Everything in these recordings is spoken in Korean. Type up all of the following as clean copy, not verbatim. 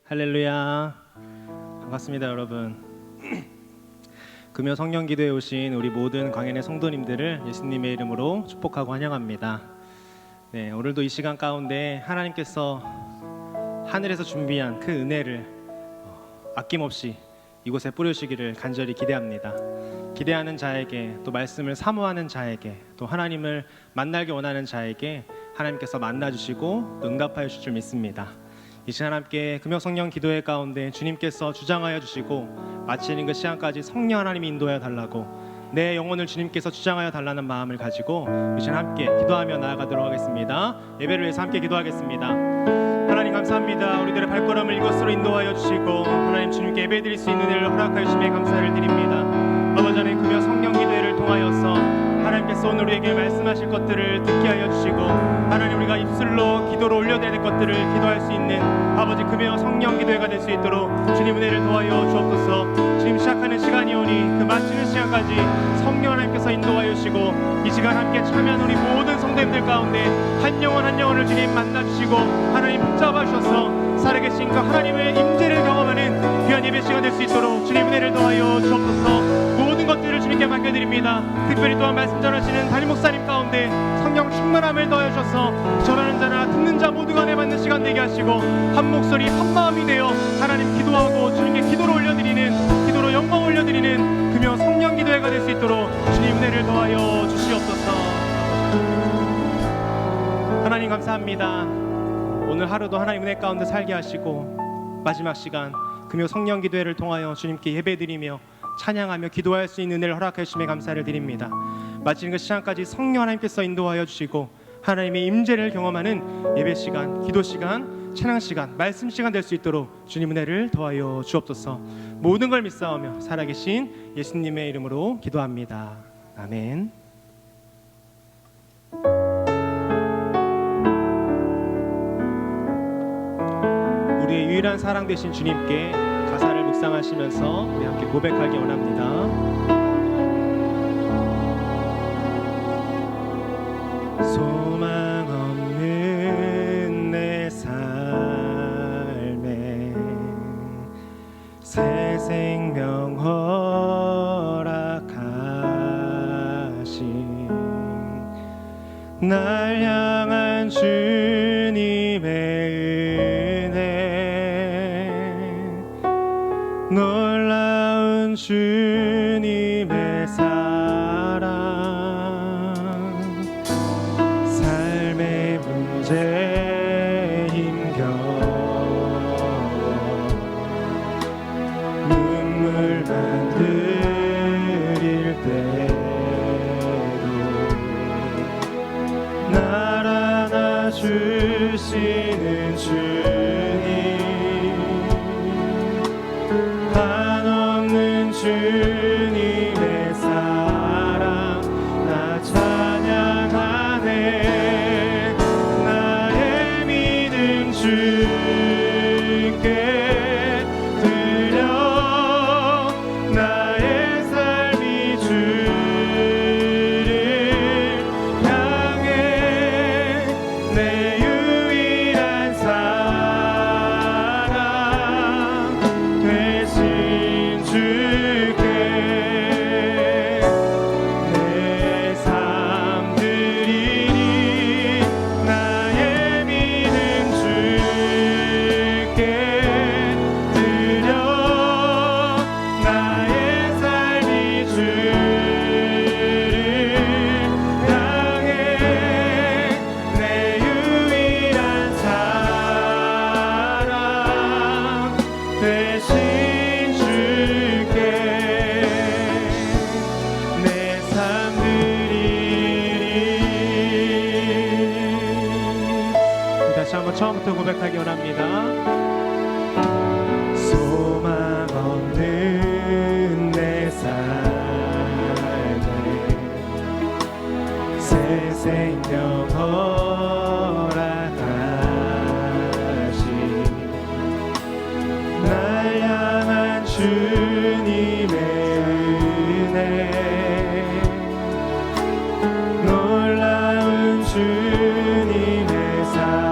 할렐루야. 반갑습니다, 여러분. 금요 성령 기도에 오신 우리 모든 광연의 성도님들을 예수님의 이름으로 축복하고 환영합니다. 네, 오늘도 이 시간 가운데 하나님께서 하늘에서 준비한 그 은혜를 아낌없이 이곳에 뿌려주시기를 간절히 기대합니다. 기대하는 자에게, 또 말씀을 사모하는 자에게, 또 하나님을 만나기 원하는 자에게 하나님께서 만나주시고 응답하여 주실 줄 믿습니다. 이 시간 함께 금요 성령 기도회 가운데 주님께서 주장하여 주시고 마치는 그 시간까지 성령 하나님이 인도하여 달라고, 내 영혼을 주님께서 주장하여 달라는 마음을 가지고 이 시간 함께 기도하며 나아가도록 하겠습니다. 예배를 위해서 함께 기도하겠습니다. 하나님 감사합니다. 우리들의 발걸음을 이곳으로 인도하여 주시고 하나님 주님께 예배드릴 수 있는 일을 허락하여 주심에 감사를 드립니다. 아버지 하나님, 금요 성령 기도회를 통하여서 하나님께서 오늘 우리에게 말씀하실 것들을 듣게 하여 주시고, 하나님 우리가 입술로 기도로 올려드려야 될 것들을 기도할 수 있는 아버지 금요 성령 기도회가 될 수 있도록 주님 은혜를 도와여 주옵소서. 지금 시작하는 시간이오니 그 마치는 시간까지 성령 하나님께서 인도하여 주시고, 이 시간 함께 참여한 우리 모든 성도님들 가운데 한 영혼 한 영혼을 주님 만나주시고 하나님 붙잡아 주셔서 살아계신 그 하나님의 임재를 경험하는 귀한 예배 시간 될 수 있도록 주님 은혜를 도와여 주옵소서. 모든 것들을 주님께 맡겨드립니다. 특별히 또한 말씀 전하시는 담임 목사님 가운데 성령 충만함을 더하여 주셔서 전하는 자나 듣는 자 모두가 은혜 받는 시간 되게 하시고, 한 목소리 한 마음이 되어 하나님 기도하고 주님께 기도를 올려드리는, 기도로 영광 올려드리는 금요 성령 기도회가 될 수 있도록 주님 은혜를 더하여 주시옵소서. 하나님 감사합니다. 오늘 하루도 하나님 은혜 가운데 살게 하시고 마지막 시간 금요 성령 기도회를 통하여 주님께 예배드리며 찬양하며 기도할 수 있는 은혜를 허락해 주심에 감사를 드립니다. 마치는 그 시간까지 성령 하나님께서 인도하여 주시고 하나님의 임재를 경험하는 예배 시간, 기도 시간, 찬양 시간, 말씀 시간 될 수 있도록 주님 은혜를 더하여 주옵소서. 모든 걸 믿사오며 살아계신 예수님의 이름으로 기도합니다. 아멘. 우리의 유일한 사랑 되신 주님께 가사를 묵상하시면서 우리 함께 고백하기 원합니다. 소망 없는 내 삶에 새 생명 허락하신 날 향한 주님의 놀라운 주님의 사랑, 삶의 문제 힘겨워 눈물만 흘릴 때도 날 안아주시는 주님, 한없는 주님의 사랑 나 찬양하네. 나의 믿음 주께 드려, 나의 삶이 주를 향해 내 유일한 사랑 되신 주께 내 삶 드리니, 나의 믿음 주께 드려, 나의 삶이 주를 향해 내 유일한 사랑 되신 주께 내 삶 드리리. 다시 한번 처음부터 고백하기 원합니다. 소망 없는 내 삶에 새 생명 허락하신 날 향한 주님의 은혜, 놀라운 주님의 사랑,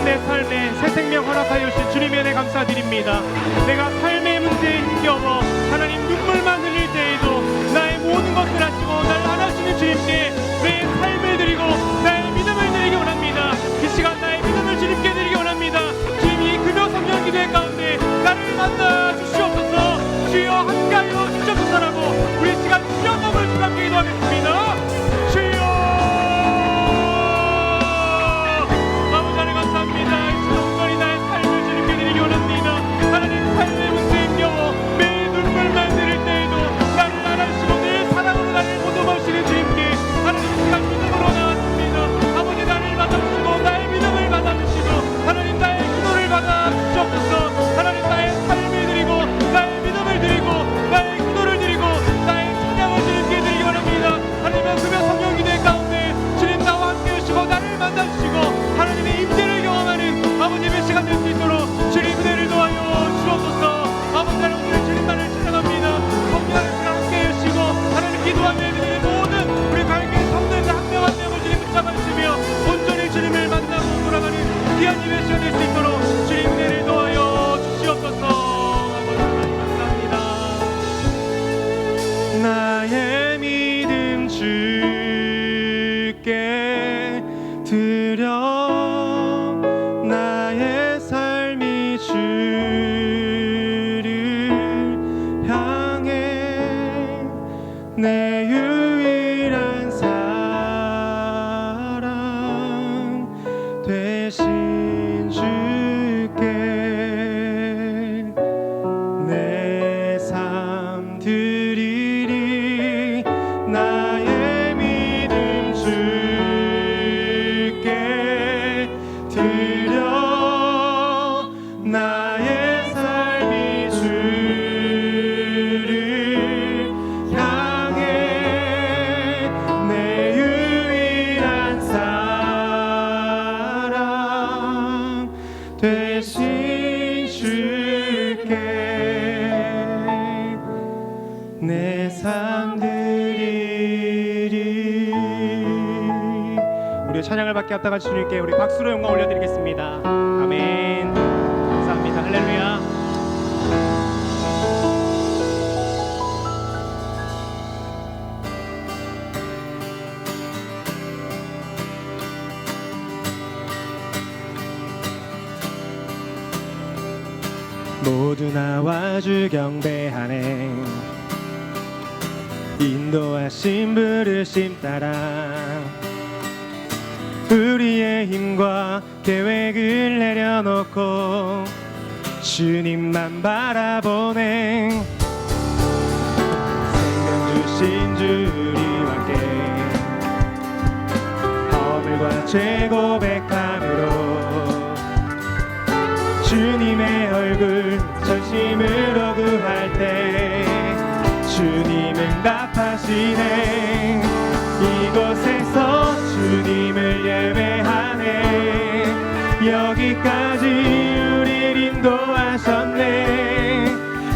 내 삶에 새 생명 허락하여 주신 주님의 은혜 감사드립니다. 내가 삶의 문제에 힘겨워 하나님 눈물만 흘릴 때에도 나의 모든 것을 하시고 나를 안아주시는 주님께 내 삶을 드리고 나의 믿음을 드리기 원합니다. 이 시간 나의 믿음을 주님께 드리기 원합니다. 주님이 금요 성령 기도회 가운데 나를 만나 주시옵소서. 주여 함께하여 주시옵소서라고 우리 시간 주여 몸을 주님께 기도하겠습니다. 주여 아버지 하나님 감사합니다. 이 시간 온전히 나의 삶을 주님께 드리기 원합니다. 하나님 삶의 문제에 힘겨워 매일 눈물만 흘릴 때에도 나를 안아주시고 늘 사랑으로 나를 보듬어주시는 주님께 하나님 이 시간 믿음으로 나왔습니다. 아버지 나를 받아주시고 나의 믿음을 받아주시고 하나님 나의 기도를 받아주시옵소서. 하나님 나의 삶을 드리고 나의 믿음을 드리고 나의 기도를 드리고 나의 찬양을 주님께 드리기 원합니다. 하나님의 금요 성령 기도회 가운데 주님 나와 함께 하시고 나를 만나주시고 하나님의 임재를 경험하는 아버님의 시간 될 수 있도록 주님 은혜를 도와요 주옵소서. 아버지 하나님 오늘 주님만을 찬양합니다. 성령을 함께 하시고 하나님 기도하며 드리는 모든 우리 가족의 성도들 한 명 한 명을 주님 붙잡아 주시며 온전히 주님을 만나고 돌아가는 귀한 예배 시간 될 수 있도록 주님 은혜를 도와요 주시옵소서. 아버지 하나님 감사합니다. 나의 믿음 주께 드려 나의 삶이 주를 향해 내 유일한 사랑 되신 주께 내 삶 드리리. 나의 믿음 주께 드려 나의 삶이 주를 향해 내 유일한 사랑 되신 주께 내 삶 드리리. 우리 찬양을 받게 앞다가 주님께 우리 박수로 영광 올려드리겠습니다. 아멘. 감사합니다. 할렐루야. 모두 나와 주 경배하네. 인도하신 부르심 따라 우리의 힘과 계획을 내려놓고 주님만 바라보네. 생명 주신 주 우리와 함께 허물과 죄 고백함으로 주님의 얼굴 전심으로 구할 때 주님 응답하시네. 이곳에서 주님을 예배하네. 여기까지 우릴 인도하셨네.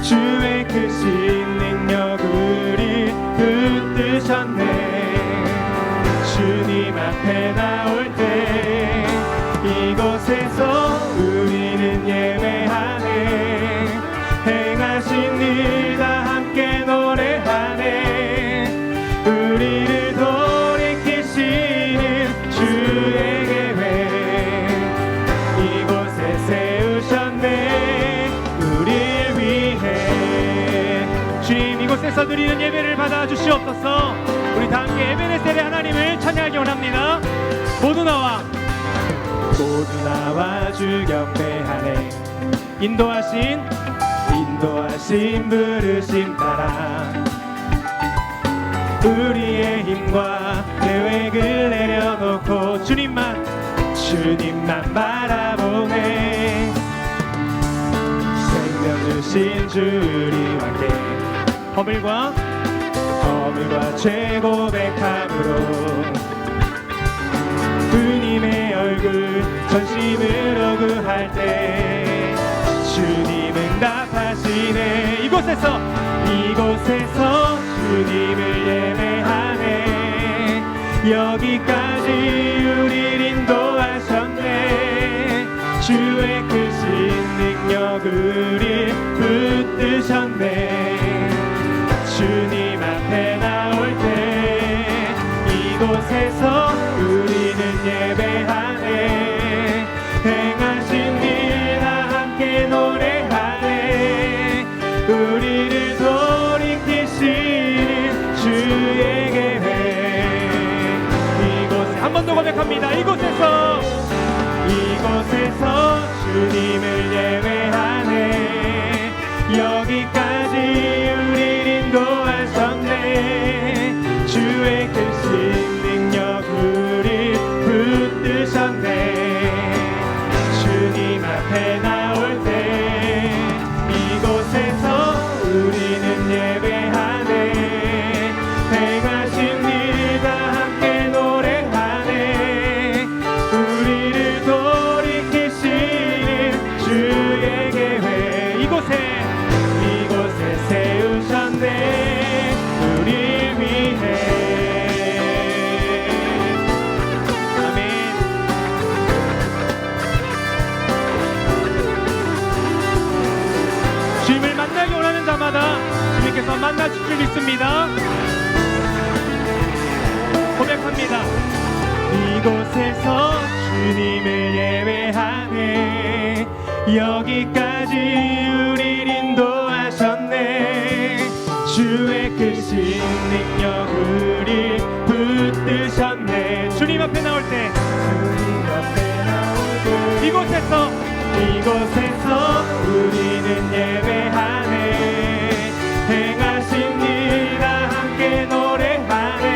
주의 크신 능력 우릴 붙드셨네. 주님 앞에 나올 때 이곳에서 우리는 예배하네. 행하신 일 다 함께 노래하네. 우리를 돌이키시는 주의 계획 이곳에 세우셨네. 우리를 위해 주님 이곳에서 드리는 예배를 받아주시옵소서. 우리 다 함께 에베네셀의 하나님을 찬양하기 원합니다. 모두 나와 주 경배하네. 인도하신 부르심 따라 우리의 힘과 계획을 내려놓고 주님만 바라보네. 생명 주신 주 우리와 함께 허물과 죄 고백함으로 주님의 얼굴 전심으로 구할 때 주님 응답하시네. 이곳에서 주님을 예배하네. 여기까지 우릴 인도하셨네. 고백합니다. 이곳에서 주님을 예배하네. 여기까지 우리를 인도하셨네. 주의 크신 능력 우리 붙드셨네. 주님 앞에 나올 때 이곳에서 우리는 예배하네. 행하신 일 다 함께 노래하네. 우리를 돌이키시는 주의 계획 이곳에 세우셨네. 우리 위해. 아멘. 주님을 만나기 원하는 자마다 주님께서 만나실 줄 믿습니다. 고백합니다. 이곳에서 주님을 예배하네. 여기까지 우리를 인도하셨네. 주의 크신 능력 우리 붙드셨네. 주님 앞에 나올 때 이곳에서 우리는 예배하네. 행하신 일 다 함께 노래하네.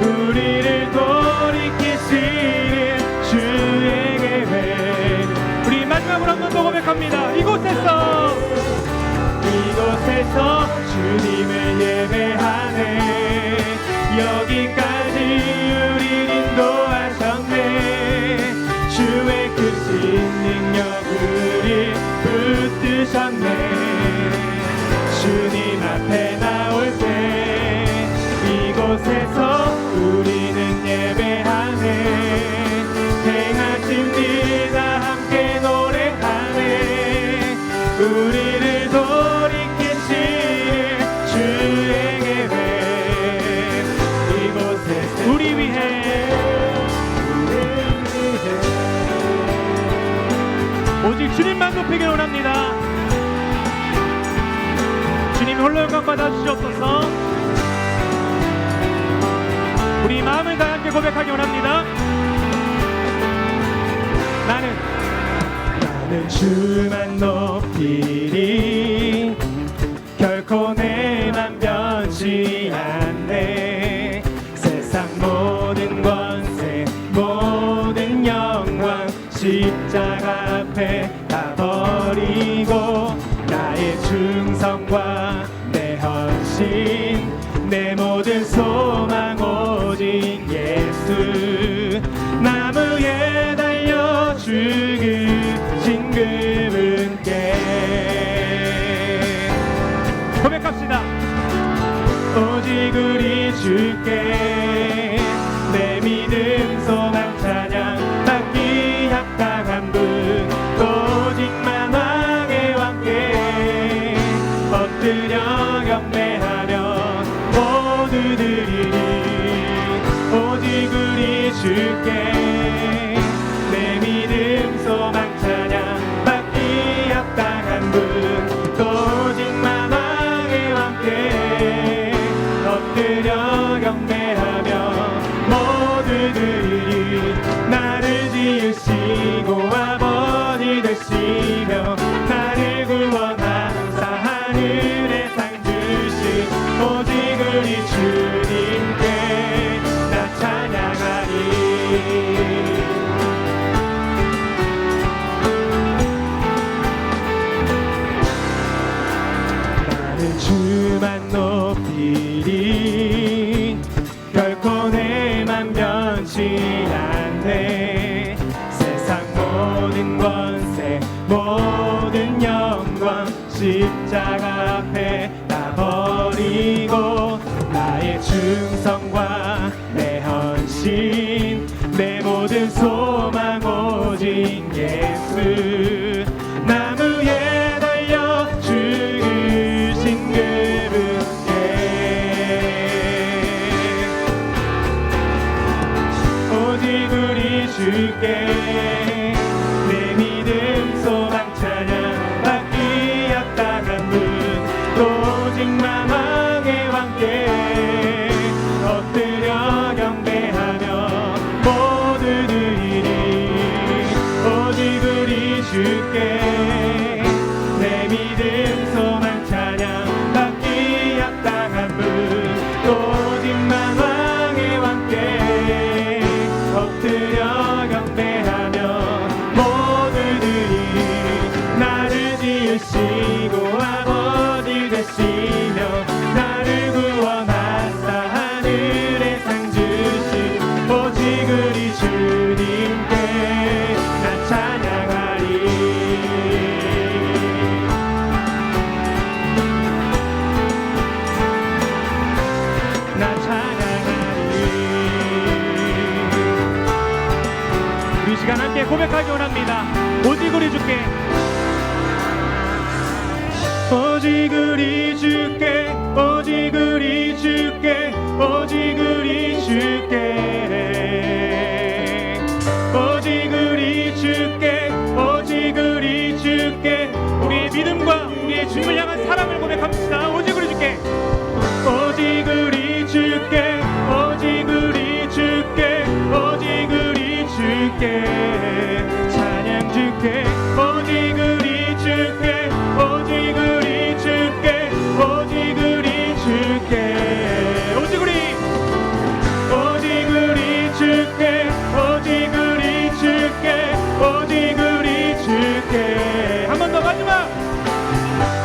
우리를 돌이키시는 주의 계획. 우리 마지막으로 한 번 더 고백합니다. 이곳에서 주님을 예배하네. 여기까지 우리를 인도하셨네. 주의 크신 능력 우리 붙드셨네. 주님 앞에 나올 때 이곳에서 우리는 예배하네. 행하신 일 다 함께 노래하네. 우리를 돌이키시는 주의 계획 이곳에서 우리 위해 오직 주님만 높이길 원합니다. 주님 홀로 영광 받아주시옵소서. 우리 마음을 다 함께 고백하기 원합니다. 나는 주만 높이리. 결코 내만 변치 않네. 세상 모든 권세 모든 영광 십자가 앞에 다 버리고 나의 충성과 내 헌신 내 모든 소망 오직 예수. 나무에 달려 죽으신 그분께 고백합시다. 오직 우리 주께 내 믿음 소망 찬양 받기 합당한 분 오직만 왕의 왕께 엎드려 경배하며 모두 드리리. 오직 우리 주께 내 믿음 소망 찬양 받기 합당한 분 오직만 왕의 왕께 엎드려 경배하며 모두들이 나를 지으시고 아버지 되시며 나를 구원하사 하늘에 상 주신 오직 우리 주님께 나 찬양하리. 주만 높이리. 결코 내만 변치 않네. 세상 모든 권세 모든 영광 십자가 앞에 다 버리고 나의 충성과 내 헌신 내 모든 소망 오직 예수. 나무에 달려 죽으신 그분께 오직 우리 주께 내 믿음 소망 찬양 받기 합당한 분 오직만 왕의 왕께 엎드려 경배하며 고백하기 원합니다. 오직 우리 주께, 오직 우리 주께, 오직 우리 주께, 오직 우리 주께, 오직 우리 주께, 오직 우리 주께. 우리의 믿음과 우리의 주님을 향한 사랑을 고백합시다. 오직 우리 주께, 오직 우리 주께, 오직 우리 주께, 오직 우리 주께, 찬양 주께, 오직 우리 주께, 오직 우리 주께, 오직 우리 주께, 오직 우리, 오직 우리 주께, 오직 우리 주께, 오직 우리 주께. 한 번 더 마지막,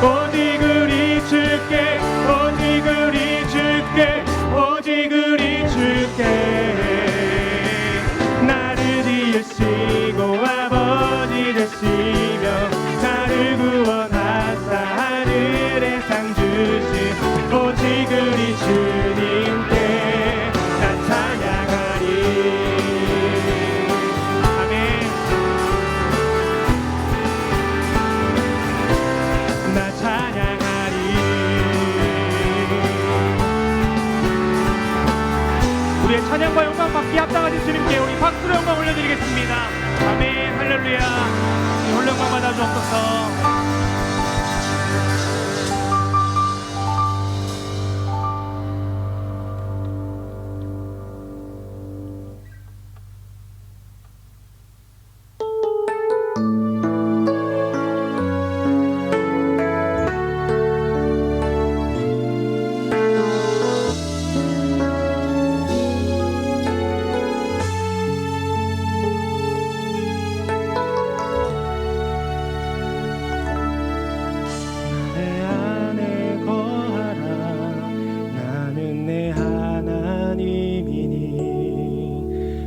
오직 우리 주께, 오직 우리 주께, 오직 우리 주께. 나를 지으시고 아버지 되시며 나를 구원하사 하늘에 상 주신 오직 우리 주님께 나 찬양하리. 아멘. 나 찬양하리. 우리의 찬양과 영광 받기에 합당하신 주님께 우리 박수로 영광 올려드리겠습니다. 아멘. 할렐루야. 이 홀로 영광 받아 주옵소서.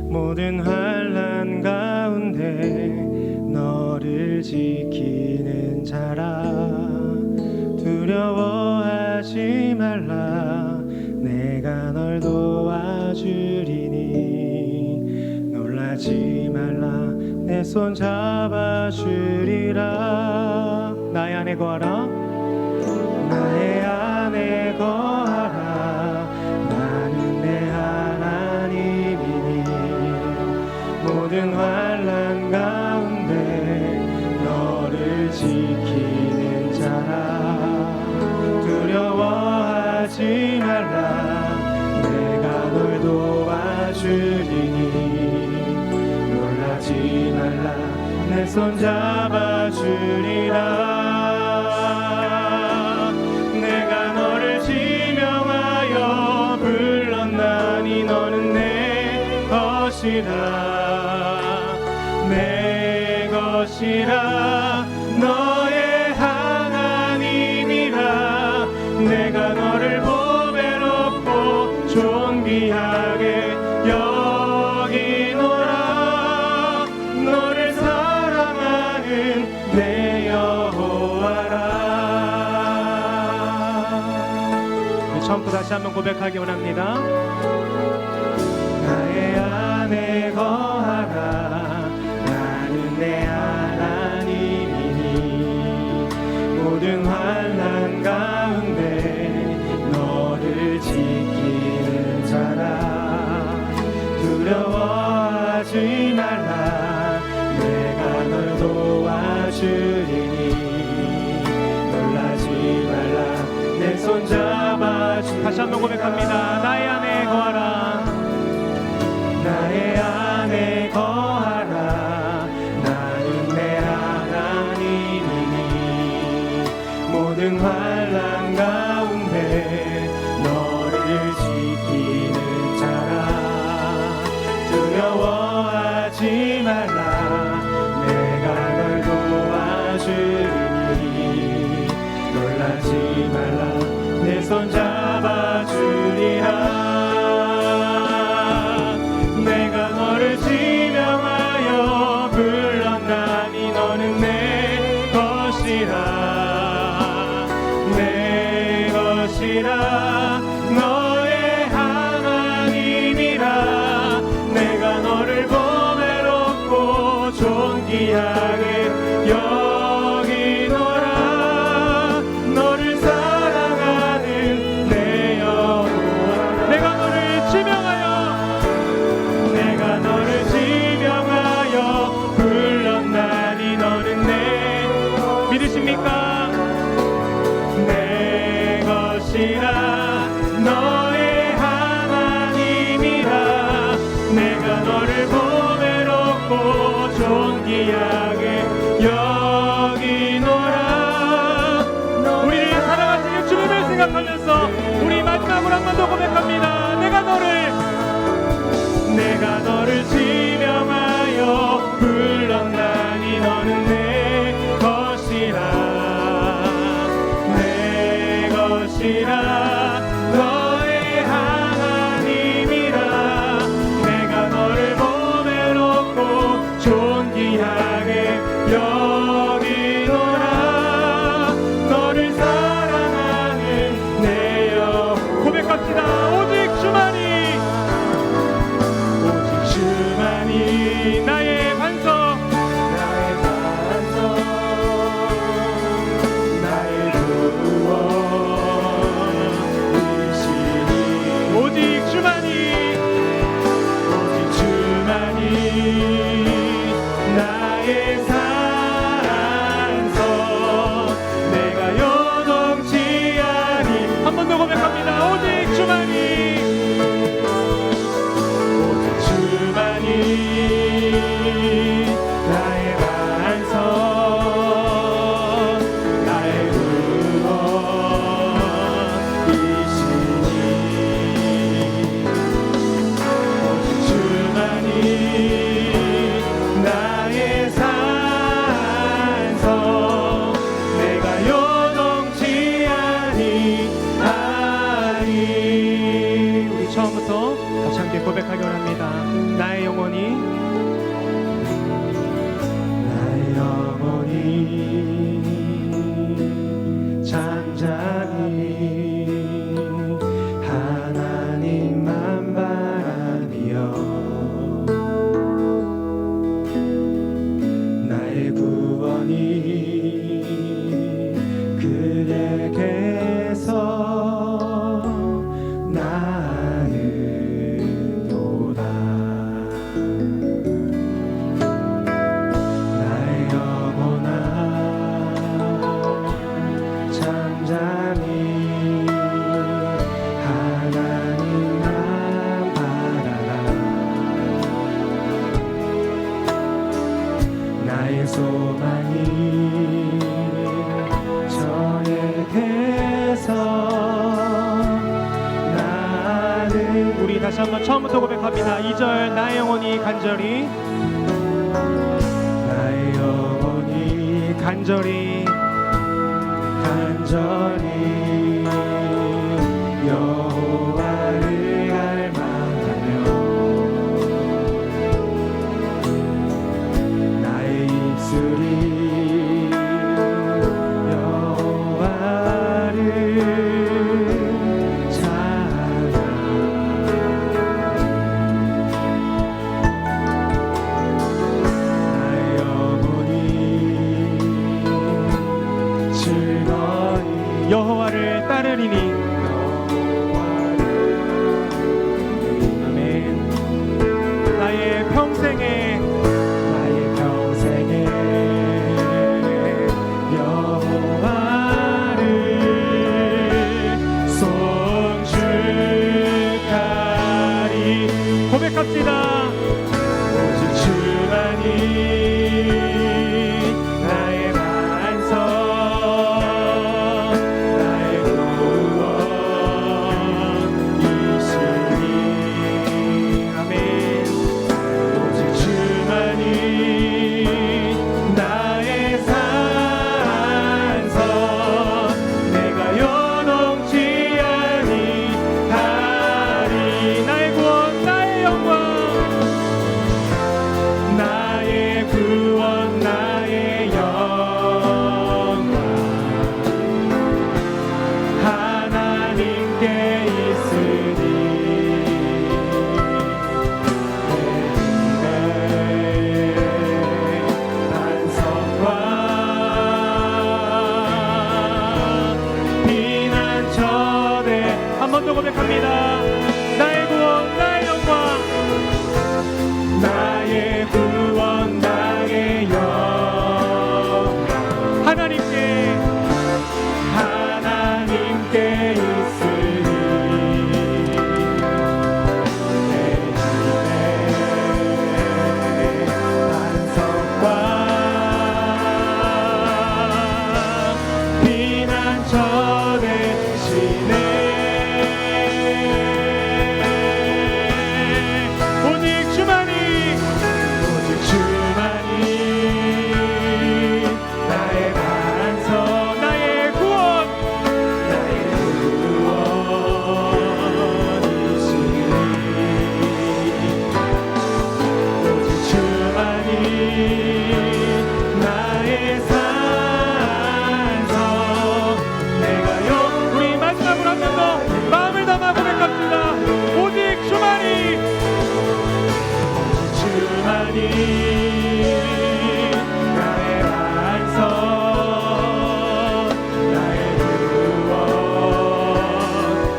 모든 환난 가운데 너를 지키는 자라. 두려워하지 말라. 내가 널 도와주리니. 놀라지 말라. 내 손 잡아주리라. 나의 안에 거하라. 나의 안에 거하라. 나는 내 하나님이니. 모든 환난 가운데 너를 지키는 자라. 두려워하지 말라. 내가 널 도와주리니. 놀라지 말라. 내 손 잡아주리라. 내가 너를 지명하여 불렀나니 너는 내 것이라. 내 것이라. 너의 하나님이라. 내가 너를 보배롭고 존귀하게 여기노라. 너를 사랑하는 내 여호와라. 처음부터 다시 한번 고백하기 원합니다. 나의 안에 거하라. 나는 내 하나님이니. 모든 환난 가운데 너를 지키는 자라. 두려워하지 말라. 내가 널 도와주리니. 놀라지 말라. 내 손 잡아주리니. 다시 한번 고백합니다. 나의 안에 거하라. 나의 안에 거하라. 나는 내 하나님이니. 모든 환난 가운데 너를 지키는 자라. 두려워하지 말라. 내가 널 도와주리니. 놀라지 말라. 내 손 잡아주리라. 처음부터 같이 함께 고백하기 원합니다. 나의 영혼이 잠잠히 하나님만 바라며 나의 구원이 그에게서 나는도다. 나의 영혼아 잠잠히 하나님만 바라라. 나의 소망이 저에게서 나는 우리 다시 한번 처음부터 고백합니다. 2절 나의 영혼이 간절히 나의 영혼이 간절히 여호와를 갈망하며 나의 입술이 여호와를 찬양. 나의 영혼이 즐거이 여호와를 따르리니. 아멘. 나의 평생에 여호와를 송축하리. 고백합시다. 오직 주만이 나의 반석 나의 구원이시니. 아멘. 오직 주만이 나의 산성 내가 요동치 아니하리. 나의 구원 나의 영광 나의 구원 나의 영광 하나님께 있으니. 내 반석과 피난처대. 한 번 더 고백합니다. 나의 구원 나의 영광 나의 구원 나의 영광 하나님께 있으니. 내 반석과 피난처 되시네. 오직 주만이 나의 반석 나의 구원 구원이시니. 오직 주만이 나의 산성 내가 우리 마지막으로 한 번 더 마음을 담아 고백합시다. 오직 주만이 나의 반석 나의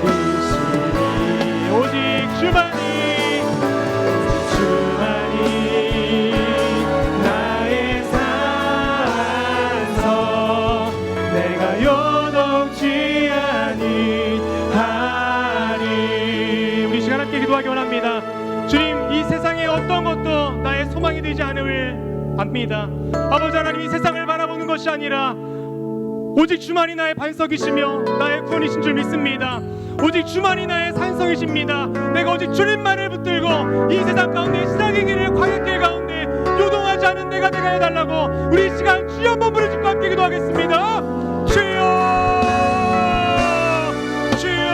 구원이시니. 오직 주만이 나의 산성 내가 요동치 아니하리. 우리 시간 함께 기도하기 원합니다. 주님, 이 세상의 어떤 것도 나의 소망이 되지 않음을 압니다. 아버지 하나님, 이 세상을 바라보는 것이 아니라 오직 주만이 나의 반석이시며 나의 구원이신 줄 믿습니다. 오직 주만이 나의 산성이십니다. 내가 오직 주님만을 붙들고 이 세상 가운데 시작의 길을 광야 길 가운데 요동하지 않은 내가 되게 해달라고 우리 이 시간 주여 한번 부르짖고 함께 기도하겠습니다. 주여 주여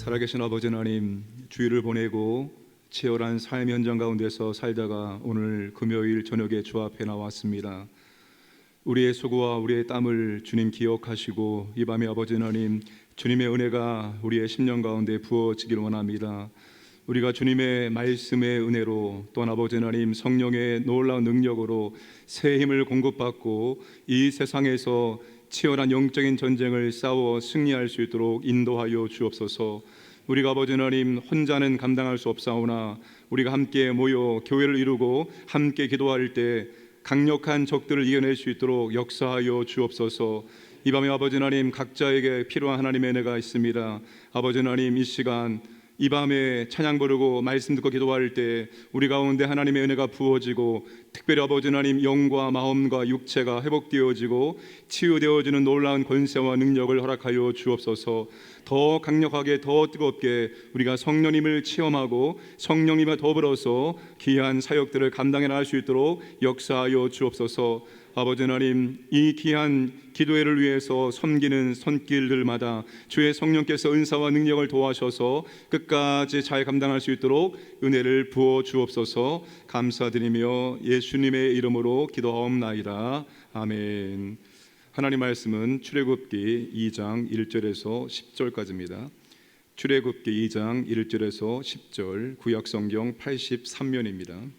살아계신 아버지 하나님, 주일을 보내고 치열한 삶 현장 가운데서 살다가 오늘 금요일 저녁에 주 앞에 나왔습니다. 우리의 수고와 우리의 땀을 주님 기억하시고 이 밤에 아버지 하나님, 주님의 은혜가 우리의 심령 가운데 부어지길 원합니다. 우리가 주님의 말씀의 은혜로 또한 아버지 하나님 성령의 놀라운 능력으로 새 힘을 공급받고 이 세상에서 치열한 영적인 전쟁을 싸워 승리할 수 있도록 인도하여 주옵소서. 우리가 아버지 하나님 혼자는 감당할 수 없사오나 우리가 함께 모여 교회를 이루고 함께 기도할 때 강력한 적들을 이겨낼 수 있도록 역사하여 주옵소서. 이 밤에 아버지 하나님 각자에게 필요한 하나님의 은혜가 있습니다. 아버지 하나님 이 시간 이 밤에 찬양 부르고 말씀 듣고 기도할 때 우리 가운데 하나님의 은혜가 부어지고 특별히 아버지 하나님 영과 마음과 육체가 회복되어지고 치유되어지는 놀라운 권세와 능력을 허락하여 주옵소서. 더 강력하게 더 뜨겁게 우리가 성령님을 체험하고 성령님과 더불어서 귀한 사역들을 감당해 나갈 수 있도록 역사하여 주옵소서. 아버지 하나님 이 귀한 기도회를 위해서 섬기는 손길들마다 주의 성령께서 은사와 능력을 도와셔서 끝까지 잘 감당할 수 있도록 은혜를 부어 주옵소서. 감사드리며 예수님의 이름으로 기도하옵나이다. 아멘. 하나님 말씀은 출애굽기 2장 1절에서 10절까지입니다. 출애굽기 2장 1절에서 10절, 구약성경 83면입니다.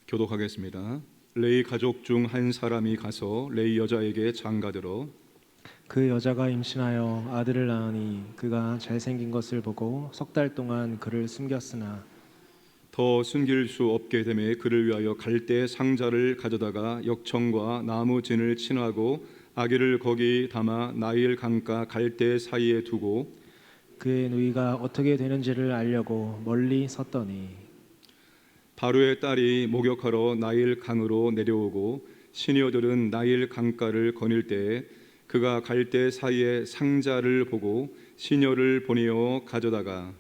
교독하겠습니다. 레위 가족 중 한 사람이 가서 레위 여자에게 장가들어 그 여자가 임신하여 아들을 낳으니 그가 잘생긴 것을 보고 석 달 동안 그를 숨겼으나 더 숨길 수 없게 되매 그를 위하여 갈대 상자를 가져다가 역청과 나무 진을 친하고 아기를 거기 담아 나일 강가 갈대 사이에 두고 그의 누이가 어떻게 되는지를 알려고 멀리 섰더니 바로의 딸이 목욕하러 나일 강으로 내려오고 시녀들은 나일 강가를 거닐 때에 그가 갈대 사이에 상자를 보고 시녀를 보내어 가져다가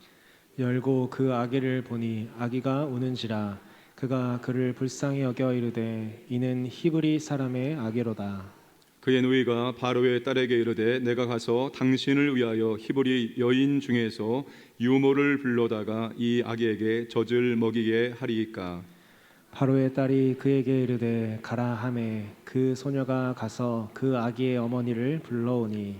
열고 그 아기를 보니 아기가 우는지라 그가 그를 불쌍히 여겨 이르되 이는 히브리 사람의 아기로다. 그의 누이가 바로의 딸에게 이르되 내가 가서 당신을 위하여 히브리 여인 중에서 유모를 불러다가 이 아기에게 젖을 먹이게 하리이까. 바로의 딸이 그에게 이르되 가라 하매 그 소녀가 가서 그 아기의 어머니를 불러오니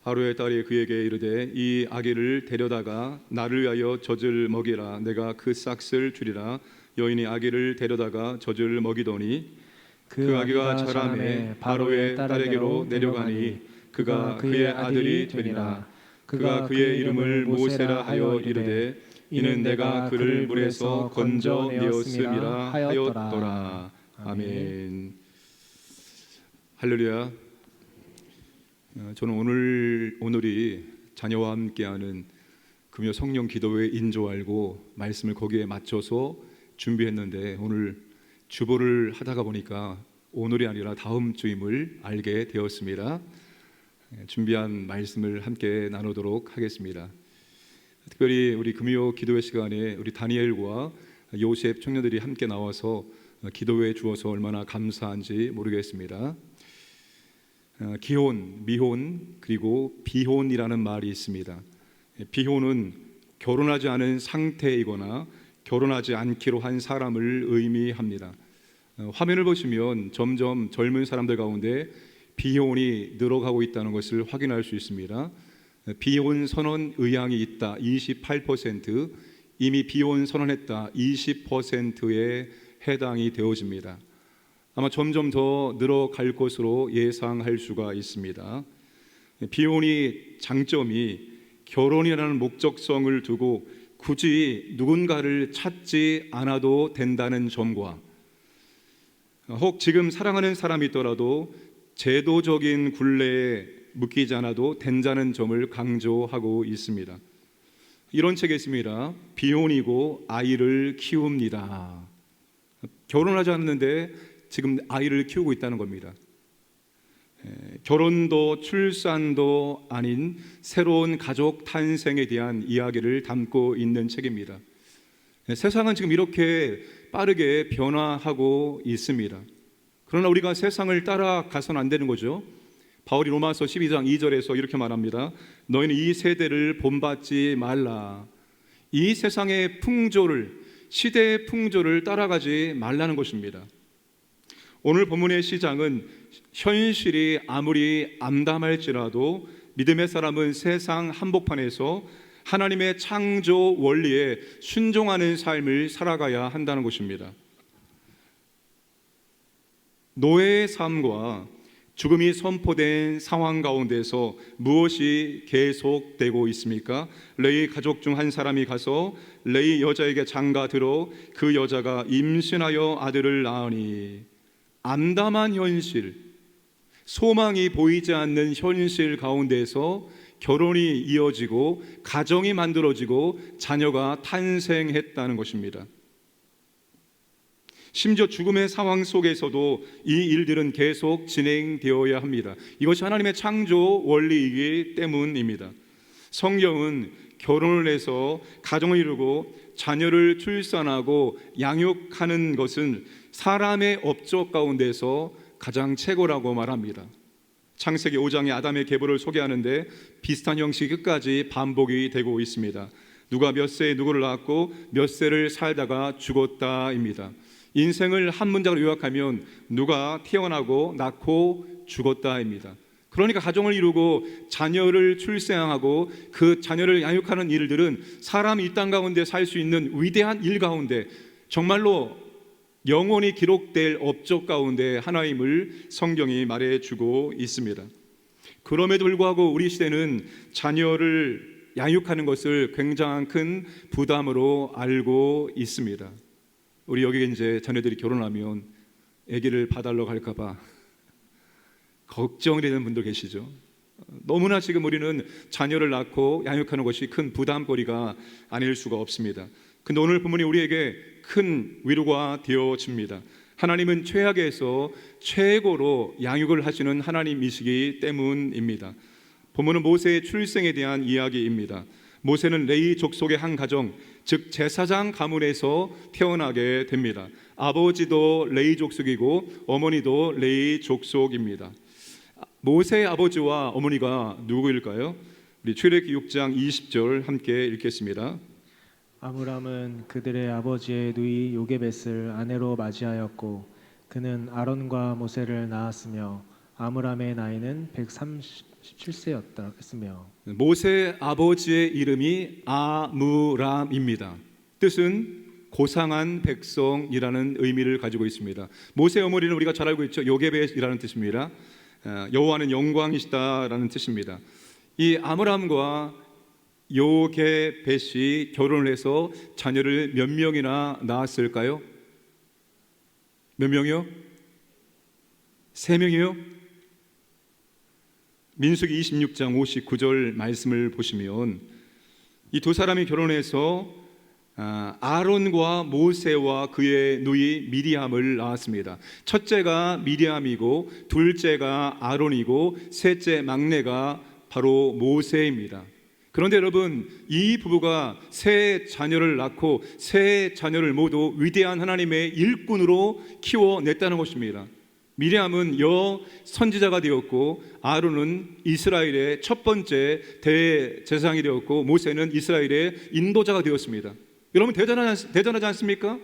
바로의 딸이 그에게 이르되 이 아기를 데려다가 나를 위하여 젖을 먹이라. 내가 그 싹을 주리라. 여인이 아기를 데려다가 젖을 먹이더니 그 아기가 자라매 바로의 딸에게로 내려가니 그가 그의 아들이 되리라. 그가 그의 이름을 모세라 하여 이르되 이는 내가 그를 물에서 건져내었음이라 하였더라. 아멘. 할렐루야. 저는 오늘이 자녀와 함께하는 금요 성령 기도회 인조 알고 말씀을 거기에 맞춰서 준비했는데 오늘 주보를 하다가 보니까 오늘이 아니라 다음 주임을 알게 되었습니다. 준비한 말씀을 함께 나누도록 하겠습니다. 특별히 우리 금요 기도회 시간에 우리 다니엘과 요셉 청년들이 함께 나와서 기도해 주어서 얼마나 감사한지 모르겠습니다. 기혼, 미혼, 그리고 비혼이라는 말이 있습니다. 비혼은 결혼하지 않은 상태이거나 결혼하지 않기로 한 사람을 의미합니다. 화면을 보시면 점점 젊은 사람들 가운데 비혼이 늘어가고 있다는 것을 확인할 수 있습니다. 비혼 선언 의향이 있다 28%, 이미 비혼 선언했다 20%에 해당이 되어집니다. 아마 점점 더 늘어갈 것으로 예상할 수가 있습니다. 비혼이 장점이 결혼이라는 목적성을 두고 굳이 누군가를 찾지 않아도 된다는 점과 혹 지금 사랑하는 사람이 있더라도 제도적인 굴레에 묶이지 않아도 된다는 점을 강조하고 있습니다. 이런 책이 있습니다. 비혼이고 아이를 키웁니다. 결혼하지 않는데 지금 아이를 키우고 있다는 겁니다. 결혼도 출산도 아닌 새로운 가족 탄생에 대한 이야기를 담고 있는 책입니다. 세상은 지금 이렇게 빠르게 변화하고 있습니다. 그러나 우리가 세상을 따라가서는 안 되는 거죠. 바울이 로마서 12장 2절에서 이렇게 말합니다. 너희는 이 세대를 본받지 말라. 이 세상의 풍조를, 시대의 풍조를 따라가지 말라는 것입니다. 오늘 본문의 시작은 현실이 아무리 암담할지라도 믿음의 사람은 세상 한복판에서 하나님의 창조 원리에 순종하는 삶을 살아가야 한다는 것입니다. 노예의 삶과 죽음이 선포된 상황 가운데서 무엇이 계속되고 있습니까? 레위 가족 중 한 사람이 가서 레위 여자에게 장가들어 그 여자가 임신하여 아들을 낳으니, 암담한 현실, 소망이 보이지 않는 현실 가운데서 결혼이 이어지고 가정이 만들어지고 자녀가 탄생했다는 것입니다. 심지어 죽음의 상황 속에서도 이 일들은 계속 진행되어야 합니다. 이것이 하나님의 창조 원리이기 때문입니다. 성경은 결혼을 해서 가정을 이루고 자녀를 출산하고 양육하는 것은 사람의 업적 가운데서 가장 최고라고 말합니다. 창세기 5장의 아담의 계보를 소개하는데 비슷한 형식이 끝까지 반복이 되고 있습니다. 누가 몇 세에 누구를 낳았고 몇 세를 살다가 죽었다입니다. 인생을 한 문장으로 요약하면 누가 태어나고 낳고 죽었다입니다. 그러니까 가정을 이루고 자녀를 출생하고 그 자녀를 양육하는 일들은 사람이 이 땅 가운데 살 수 있는 위대한 일 가운데 정말로 영원히 기록될 업적 가운데 하나임을 성경이 말해주고 있습니다. 그럼에도 불구하고 우리 시대는 자녀를 양육하는 것을 굉장한 큰 부담으로 알고 있습니다. 우리 여기 이제 자녀들이 결혼하면 아기를 봐달라고 할까 봐 걱정이 되는 분들 계시죠. 너무나 지금 우리는 자녀를 낳고 양육하는 것이 큰 부담거리가 아닐 수가 없습니다. 근데 오늘 본문이 우리에게 큰 위로가 되어집니다. 하나님은 최악에서 최고로 양육을 하시는 하나님이시기 때문입니다. 본문은 모세의 출생에 대한 이야기입니다. 모세는 레위 족속의 한 가정, 즉 제사장 가문에서 태어나게 됩니다. 아버지도 레위 족속이고 어머니도 레위 족속입니다. 모세의 아버지와 어머니가 누구일까요? 우리 출애굽기 6장 20절 함께 읽겠습니다. 아므람은 그들의 아버지의 누이 요게벳을 아내로 맞이하였고 그는 아론과 모세를 낳았으며 아므람의 나이는 137세였다 했으며. 모세의 아버지의 이름이 아므람입니다. 뜻은 고상한 백성이라는 의미를 가지고 있습니다. 모세의 어머니는 우리가 잘 알고 있죠. 요게벳이라는 뜻입니다. 여호와는 영광이시다라는 뜻입니다. 이 아므람과 요게벳이 결혼을 해서 자녀를 몇 명이나 낳았을까요? 몇 명이요? 3명이요? 민수기 26장 59절 말씀을 보시면 이 두 사람이 결혼해서 아론과 모세와 그의 누이 미리암을 낳았습니다. 첫째가 미리암이고 둘째가 아론이고 셋째 막내가 바로 모세입니다. 그런데 여러분, 이 부부가 세 자녀를 낳고 세 자녀를 모두 위대한 하나님의 일꾼으로 키워냈다는 것입니다. 미리암은 선지자가 되었고 아론은 이스라엘의 첫 번째 대제사장이 되었고 모세는 이스라엘의 인도자가 되었습니다. 여러분, 대단하지 않습니까?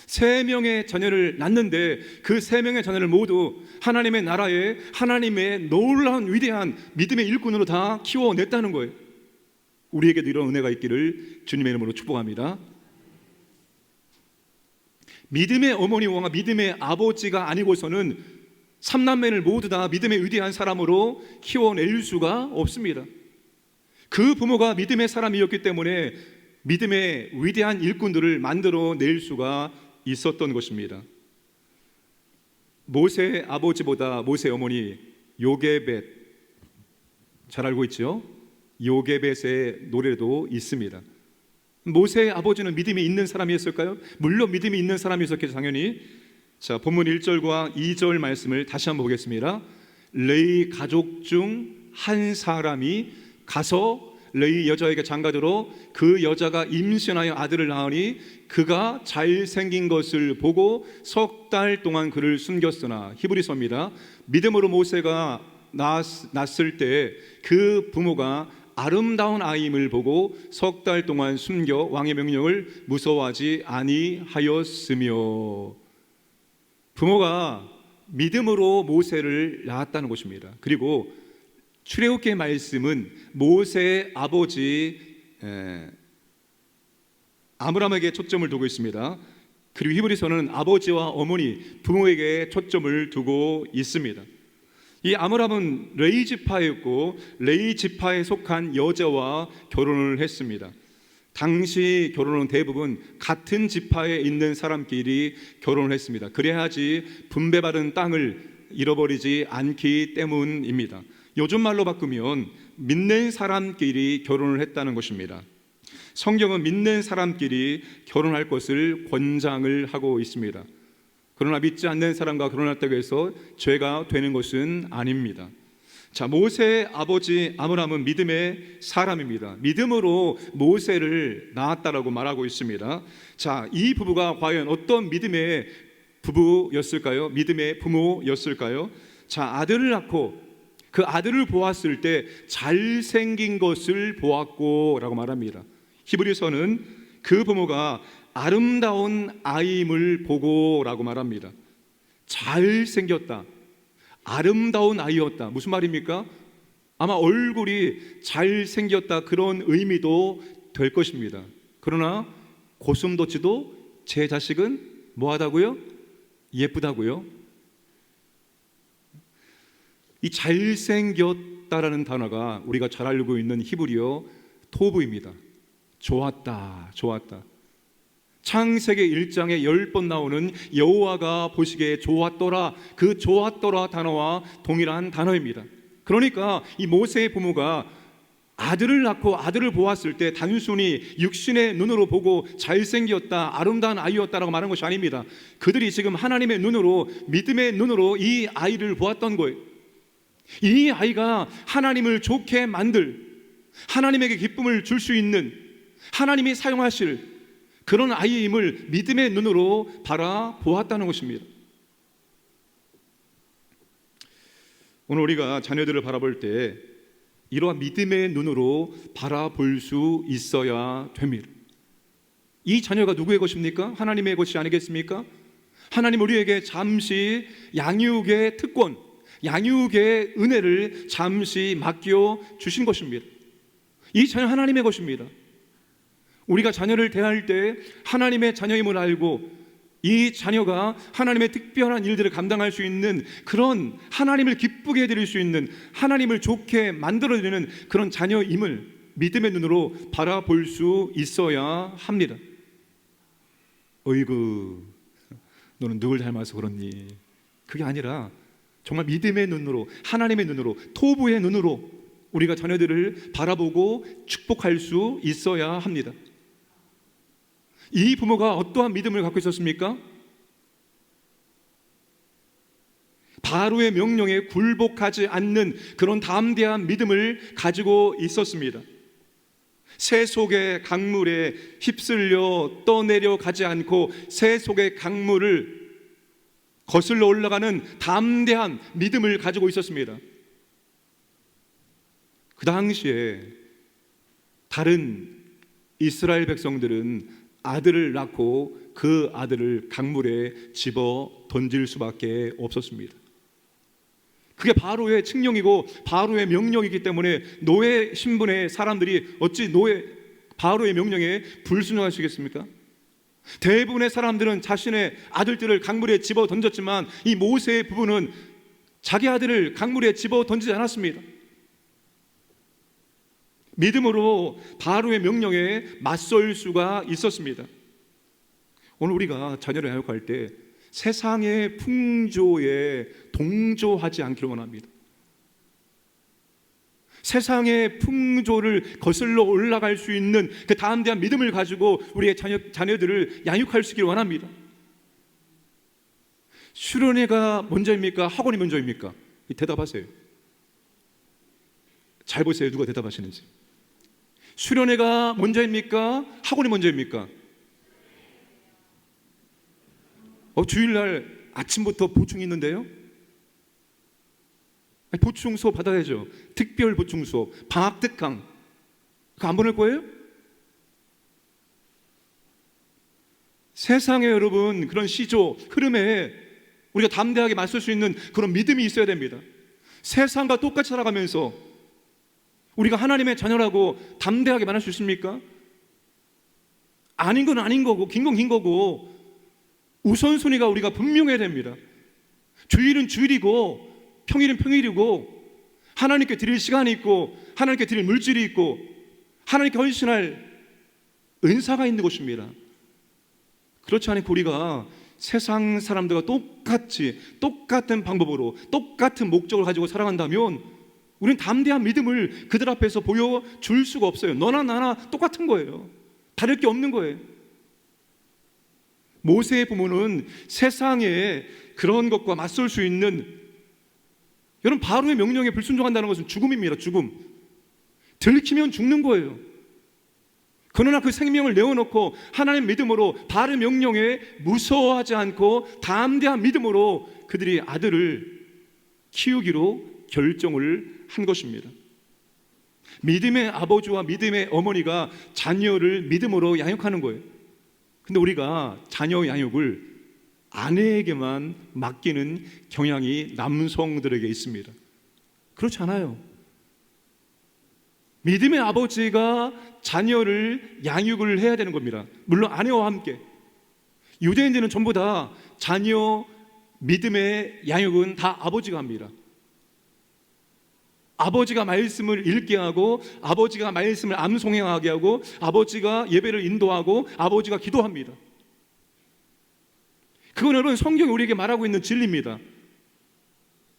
3명의 자녀를 낳는데 그 3명의 자녀를 모두 하나님의 나라에 하나님의 놀라운 위대한 믿음의 일꾼으로 다 키워냈다는 거예요. 우리에게도 이런 은혜가 있기를 주님의 이름으로 축복합니다. 믿음의 어머니와 믿음의 아버지가 아니고서는 3남매를 모두 다 믿음의 위대한 사람으로 키워낼 수가 없습니다. 그 부모가 믿음의 사람이었기 때문에 믿음의 위대한 일꾼들을 만들어낼 수가 있었던 것입니다. 모세의 아버지보다 모세의 어머니 요게벳, 잘 알고 있죠? 요게벳의 노래도 있습니다. 모세의 아버지는 믿음이 있는 사람이었을까요? 물론 믿음이 있는 사람이었겠죠, 당연히. 자, 본문 1절과 2절 말씀을 다시 한번 보겠습니다. 레위 가족 중 한 사람이 가서 레위 여자에게 장가들어 그 여자가 임신하여 아들을 낳으니 그가 잘생긴 것을 보고 석 달 동안 그를 숨겼으나, 히브리서입니다. 믿음으로 모세가 낳았을 때 그 부모가 아름다운 아이임을 보고 석 달 동안 숨겨 왕의 명령을 무서워하지 아니하였으며, 부모가 믿음으로 모세를 낳았다는 것입니다. 그리고 출애굽기의 말씀은 모세의 아버지 아므람에게 초점을 두고 있습니다. 그리고 히브리서는 아버지와 어머니, 부모에게 초점을 두고 있습니다. 이 아므람은 레위 지파였고 레위 지파에 속한 여자와 결혼을 했습니다. 당시 결혼은 대부분 같은 지파에 있는 사람끼리 결혼을 했습니다. 그래야지 분배받은 땅을 잃어버리지 않기 때문입니다. 요즘 말로 바꾸면 믿는 사람끼리 결혼을 했다는 것입니다. 성경은 믿는 사람끼리 결혼할 것을 권장을 하고 있습니다. 그러나 믿지 않는 사람과 결혼했다고 해서 죄가 되는 것은 아닙니다. 자, 모세의 아버지 아므람은 믿음의 사람입니다. 믿음으로 모세를 낳았다라고 말하고 있습니다. 자, 이 부부가 과연 어떤 믿음의 부부였을까요? 믿음의 부모였을까요? 자, 아들을 낳고 그 아들을 보았을 때 잘생긴 것을 보았고 라고 말합니다. 히브리서는 그 부모가 아름다운 아이임을 보고 라고 말합니다. 잘생겼다, 아름다운 아이였다. 무슨 말입니까? 아마 얼굴이 잘생겼다 그런 의미도 될 것입니다. 그러나 고슴도치도 제 자식은 뭐하다고요? 예쁘다고요? 이 잘생겼다라는 단어가 우리가 잘 알고 있는 히브리어 토브입니다. 좋았다, 좋았다. 창세기 1장에 10번 나오는 여호와가 보시기에 좋았더라, 그 좋았더라 단어와 동일한 단어입니다. 그러니까 이 모세의 부모가 아들을 낳고 아들을 보았을 때 단순히 육신의 눈으로 보고 잘생겼다, 아름다운 아이였다라고 말한 것이 아닙니다. 그들이 지금 하나님의 눈으로, 믿음의 눈으로 이 아이를 보았던 거예요. 이 아이가 하나님을 좋게 만들, 하나님에게 기쁨을 줄 수 있는, 하나님이 사용하실 그런 아이임을 믿음의 눈으로 바라보았다는 것입니다. 오늘 우리가 자녀들을 바라볼 때 이러한 믿음의 눈으로 바라볼 수 있어야 됩니다. 이 자녀가 누구의 것입니까? 하나님의 것이 아니겠습니까? 하나님 우리에게 잠시 양육의 특권, 양육의 은혜를 잠시 맡겨 주신 것입니다. 이 자녀 하나님의 것입니다. 우리가 자녀를 대할 때 하나님의 자녀임을 알고 이 자녀가 하나님의 특별한 일들을 감당할 수 있는, 그런 하나님을 기쁘게 해드릴 수 있는, 하나님을 좋게 만들어드리는 그런 자녀임을 믿음의 눈으로 바라볼 수 있어야 합니다. 어이구, 너는 누굴 닮아서 그렇니? 그게 아니라 정말 믿음의 눈으로, 하나님의 눈으로, 토부의 눈으로 우리가 자녀들을 바라보고 축복할 수 있어야 합니다. 이 부모가 어떠한 믿음을 갖고 있었습니까? 바로의 명령에 굴복하지 않는 그런 담대한 믿음을 가지고 있었습니다. 새 속의 강물에 휩쓸려 떠내려 가지 않고 새 속의 강물을 거슬러 올라가는 담대한 믿음을 가지고 있었습니다. 그 당시에 다른 이스라엘 백성들은 아들을 낳고 그 아들을 강물에 집어 던질 수밖에 없었습니다. 그게 바로의 칙령이고 바로의 명령이기 때문에 노예 신분의 사람들이 어찌 바로의 명령에 불순종할 수 있겠습니까? 대부분의 사람들은 자신의 아들들을 강물에 집어 던졌지만 이 모세의 부부는 자기 아들을 강물에 집어 던지지 않았습니다. 믿음으로 바로의 명령에 맞설 수가 있었습니다. 오늘 우리가 자녀를 양육할 때 세상의 풍조에 동조하지 않기를 원합니다. 세상의 풍조를 거슬러 올라갈 수 있는 그 담대한 믿음을 가지고 우리의 자녀들을 양육할 수 있기를 원합니다. 수련회가 먼저입니까? 학원이 먼저입니까? 대답하세요. 잘 보세요. 누가 대답하시는지. 수련회가 먼저입니까? 학원이 먼저입니까? 주일날 아침부터 보충이 있는데요. 보충 수업 받아야죠. 특별 보충 수업, 방학 특강. 그거 안 보낼 거예요? 세상에 여러분 그런 시조 흐름에 우리가 담대하게 맞설 수 있는 그런 믿음이 있어야 됩니다. 세상과 똑같이 살아가면서 우리가 하나님의 자녀라고 담대하게 말할 수 있습니까? 아닌 건 아닌 거고 긴 건 긴 거고 우선순위가 우리가 분명해야 됩니다. 주일은 주일이고 평일은 평일이고 하나님께 드릴 시간이 있고 하나님께 드릴 물질이 있고 하나님께 헌신할 은사가 있는 곳입니다. 그렇지 않고 우리가 세상 사람들과 똑같은 방법으로 똑같은 목적을 가지고 살아간다면 우리는 담대한 믿음을 그들 앞에서 보여줄 수가 없어요. 너나 나나 똑같은 거예요. 다를 게 없는 거예요. 모세의 부모는 세상에 그런 것과 맞설 수 있는, 여러분 바로의 명령에 불순종한다는 것은 죽음입니다. 죽음. 들키면 죽는 거예요. 그러나 그 생명을 내어놓고 하나님 믿음으로 바로의 명령에 무서워하지 않고 담대한 믿음으로 그들이 아들을 키우기로 결정을 한 것입니다. 믿음의 아버지와 믿음의 어머니가 자녀를 믿음으로 양육하는 거예요. 근데 우리가 자녀 양육을 아내에게만 맡기는 경향이 남성들에게 있습니다. 그렇지 않아요. 믿음의 아버지가 자녀를 양육을 해야 되는 겁니다. 물론 아내와 함께. 유대인들은 전부 다 자녀 믿음의 양육은 다 아버지가 합니다. 아버지가 말씀을 읽게 하고 아버지가 말씀을 암송행하게 하고 아버지가 예배를 인도하고 아버지가 기도합니다. 그건 여러분 성경이 우리에게 말하고 있는 진리입니다.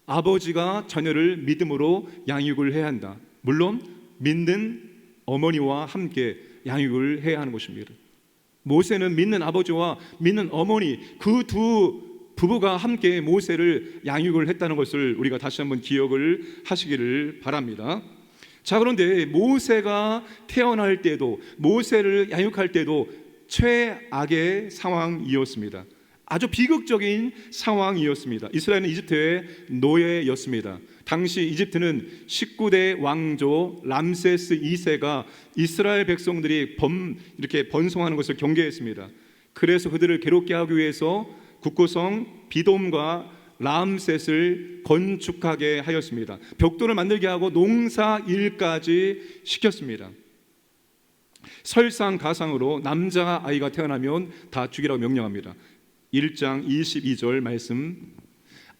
아버지가 자녀를 믿음으로 양육을 해야 한다. 물론 믿는 어머니와 함께 양육을 해야 하는 것입니다. 모세는 믿는 아버지와 믿는 어머니 그 두 부부가 함께 모세를 양육을 했다는 것을 우리가 다시 한번 기억을 하시기를 바랍니다. 자, 그런데 모세가 태어날 때도 모세를 양육할 때도 최악의 상황이었습니다. 아주 비극적인 상황이었습니다. 이스라엘은 이집트의 노예였습니다. 당시 이집트는 19대 왕조 람세스 2세가 이스라엘 백성들이 이렇게 번성하는 것을 경계했습니다. 그래서 그들을 괴롭게 하기 위해서 국고성 비돔과 람셋을 건축하게 하였습니다. 벽돌을 만들게 하고 농사일까지 시켰습니다. 설상가상으로 남자아이가 태어나면 다 죽이라고 명령합니다. 1장 22절 말씀,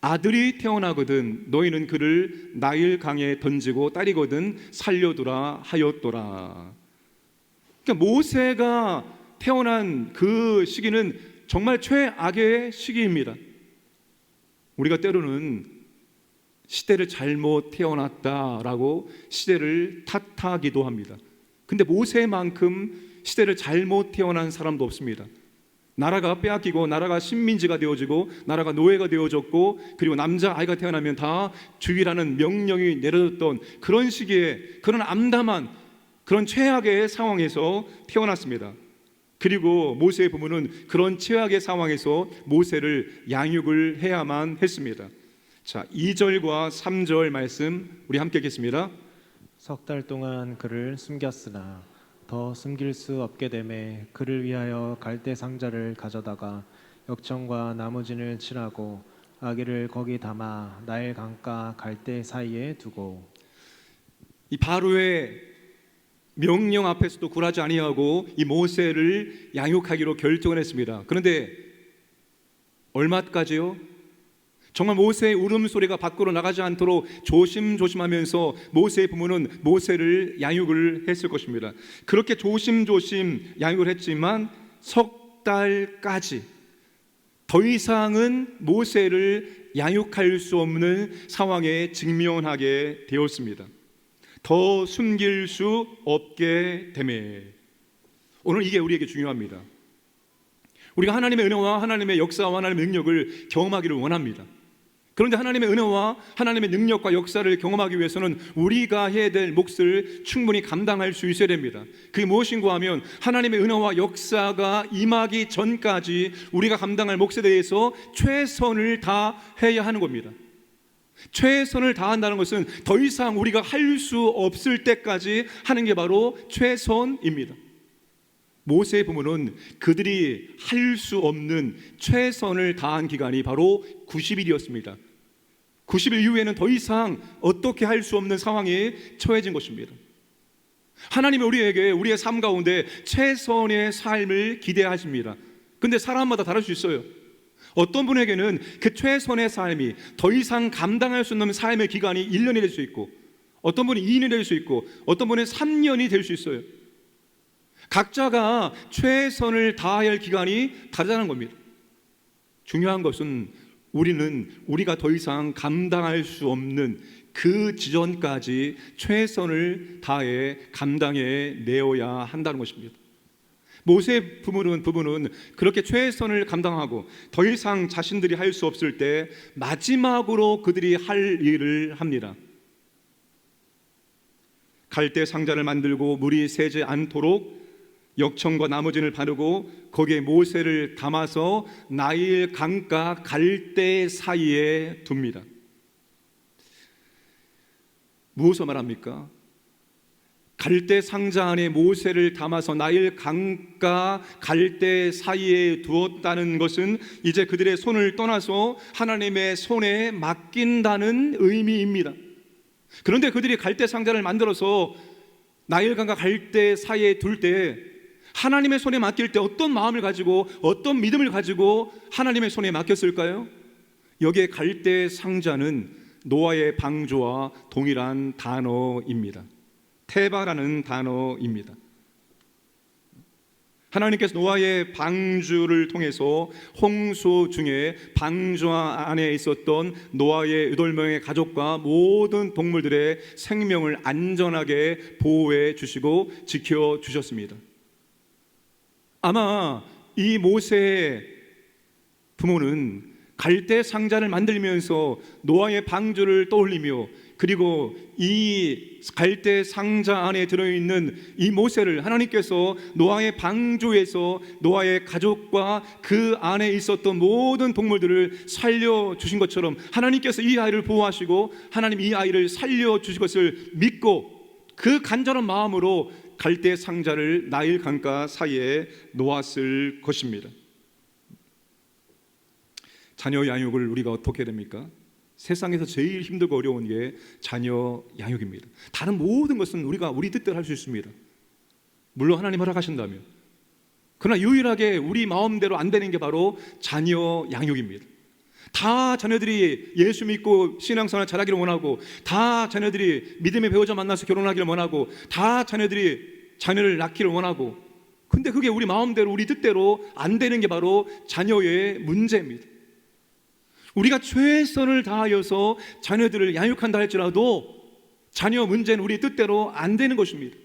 아들이 태어나거든 너희는 그를 나일강에 던지고 딸이거든 살려두라 하였더라. 그러니까 모세가 태어난 그 시기는 정말 최악의 시기입니다. 우리가 때로는 시대를 잘못 태어났다라고 시대를 탓하기도 합니다. 근데 모세만큼 시대를 잘못 태어난 사람도 없습니다. 나라가 빼앗기고 나라가 식민지가 되어지고 나라가 노예가 되어졌고 그리고 남자아이가 태어나면 다 죽이라는 명령이 내려졌던 그런 시기에 그런 암담한 그런 최악의 상황에서 태어났습니다. 그리고 모세의 부모는 그런 최악의 상황에서 모세를 양육을 해야만 했습니다. 자, 2절과 3절 말씀 우리 함께 읽겠습니다. 석 달 동안 그를 숨겼으나 더 숨길 수 없게 되매 그를 위하여 갈대 상자를 가져다가 역청과 나무진을 칠하고 아기를 거기 담아 나일 강가 갈대 사이에 두고. 이 바로의 명령 앞에서도 굴하지 아니하고 이 모세를 양육하기로 결정을 했습니다. 그런데 얼마까지요? 정말 모세의 울음소리가 밖으로 나가지 않도록 조심조심하면서 모세의 부모는 모세를 양육을 했을 것입니다. 그렇게 조심조심 양육을 했지만 석 달까지 더 이상은 모세를 양육할 수 없는 상황에 직면하게 되었습니다. 더 숨길 수 없게 되매. 오늘 이게 우리에게 중요합니다. 우리가 하나님의 은혜와 하나님의 역사와 하나님의 능력을 경험하기를 원합니다. 그런데 하나님의 은혜와 하나님의 능력과 역사를 경험하기 위해서는 우리가 해야 될 몫을 충분히 감당할 수 있어야 됩니다. 그게 무엇인가 하면 하나님의 은혜와 역사가 임하기 전까지 우리가 감당할 몫에 대해서 최선을 다해야 하는 겁니다. 최선을 다한다는 것은 더 이상 우리가 할 수 없을 때까지 하는 게 바로 최선입니다. 모세의 부모는 그들이 할 수 없는 최선을 다한 기간이 바로 90일이었습니다. 90일 이후에는 더 이상 어떻게 할 수 없는 상황에 처해진 것입니다. 하나님은 우리에게 우리의 삶 가운데 최선의 삶을 기대하십니다. 근데 사람마다 다를 수 있어요. 어떤 분에게는 그 최선의 삶이 더 이상 감당할 수 없는 삶의 기간이 1년이 될 수 있고, 어떤 분이 2년이 될 수 있고, 어떤 분은 3년이 될 수 있어요. 각자가 최선을 다해야 할 기간이 다르다는 겁니다. 중요한 것은 우리가 더 이상 감당할 수 없는 그 지점까지 최선을 다해 감당해 내어야 한다는 것입니다. 모세의 부부는 그렇게 최선을 감당하고 더 이상 자신들이 할 수 없을 때 마지막으로 그들이 할 일을 합니다. 갈대 상자를 만들고 물이 새지 않도록 역청과 나무진을 바르고 거기에 모세를 담아서 나일 강가 갈대 사이에 둡니다. 무엇을 말합니까? 갈대 상자 안에 모세를 담아서 나일 강가 갈대 사이에 두었다는 것은 이제 그들의 손을 떠나서 하나님의 손에 맡긴다는 의미입니다. 그런데 그들이 갈대 상자를 만들어서 나일 강과 갈대 사이에 둘 때 하나님의 손에 맡길 때 어떤 마음을 가지고 어떤 믿음을 가지고 하나님의 손에 맡겼을까요? 여기에 갈대 상자는 노아의 방주와 동일한 단어입니다. 테바라는 단어입니다. 하나님께서 노아의 방주를 통해서 홍수 중에 방주 안에 있었던 노아의 8명의 가족과 모든 동물들의 생명을 안전하게 보호해 주시고 지켜 주셨습니다. 아마 이 모세의 부모는 갈대 상자를 만들면서 노아의 방주를 떠올리며 그리고 이 갈대 상자 안에 들어있는 이 모세를 하나님께서 노아의 방주에서 노아의 가족과 그 안에 있었던 모든 동물들을 살려주신 것처럼 하나님께서 이 아이를 보호하시고 하나님 이 아이를 살려주실 것을 믿고 그 간절한 마음으로 갈대 상자를 나일 강가 사이에 놓았을 것입니다. 자녀 양육을 우리가 어떻게 됩니까? 세상에서 제일 힘들고 어려운 게 자녀 양육입니다. 다른 모든 것은 우리가 우리 뜻대로 할 수 있습니다. 물론 하나님 허락하신다면. 그러나 유일하게 우리 마음대로 안 되는 게 바로 자녀 양육입니다. 다 자녀들이 예수 믿고 신앙생활 잘하기를 원하고, 다 자녀들이 믿음의 배우자 만나서 결혼하기를 원하고, 다 자녀들이 자녀를 낳기를 원하고, 근데 그게 우리 마음대로 우리 뜻대로 안 되는 게 바로 자녀의 문제입니다. 우리가 최선을 다하여서 자녀들을 양육한다 할지라도 자녀 문제는 우리 뜻대로 안 되는 것입니다.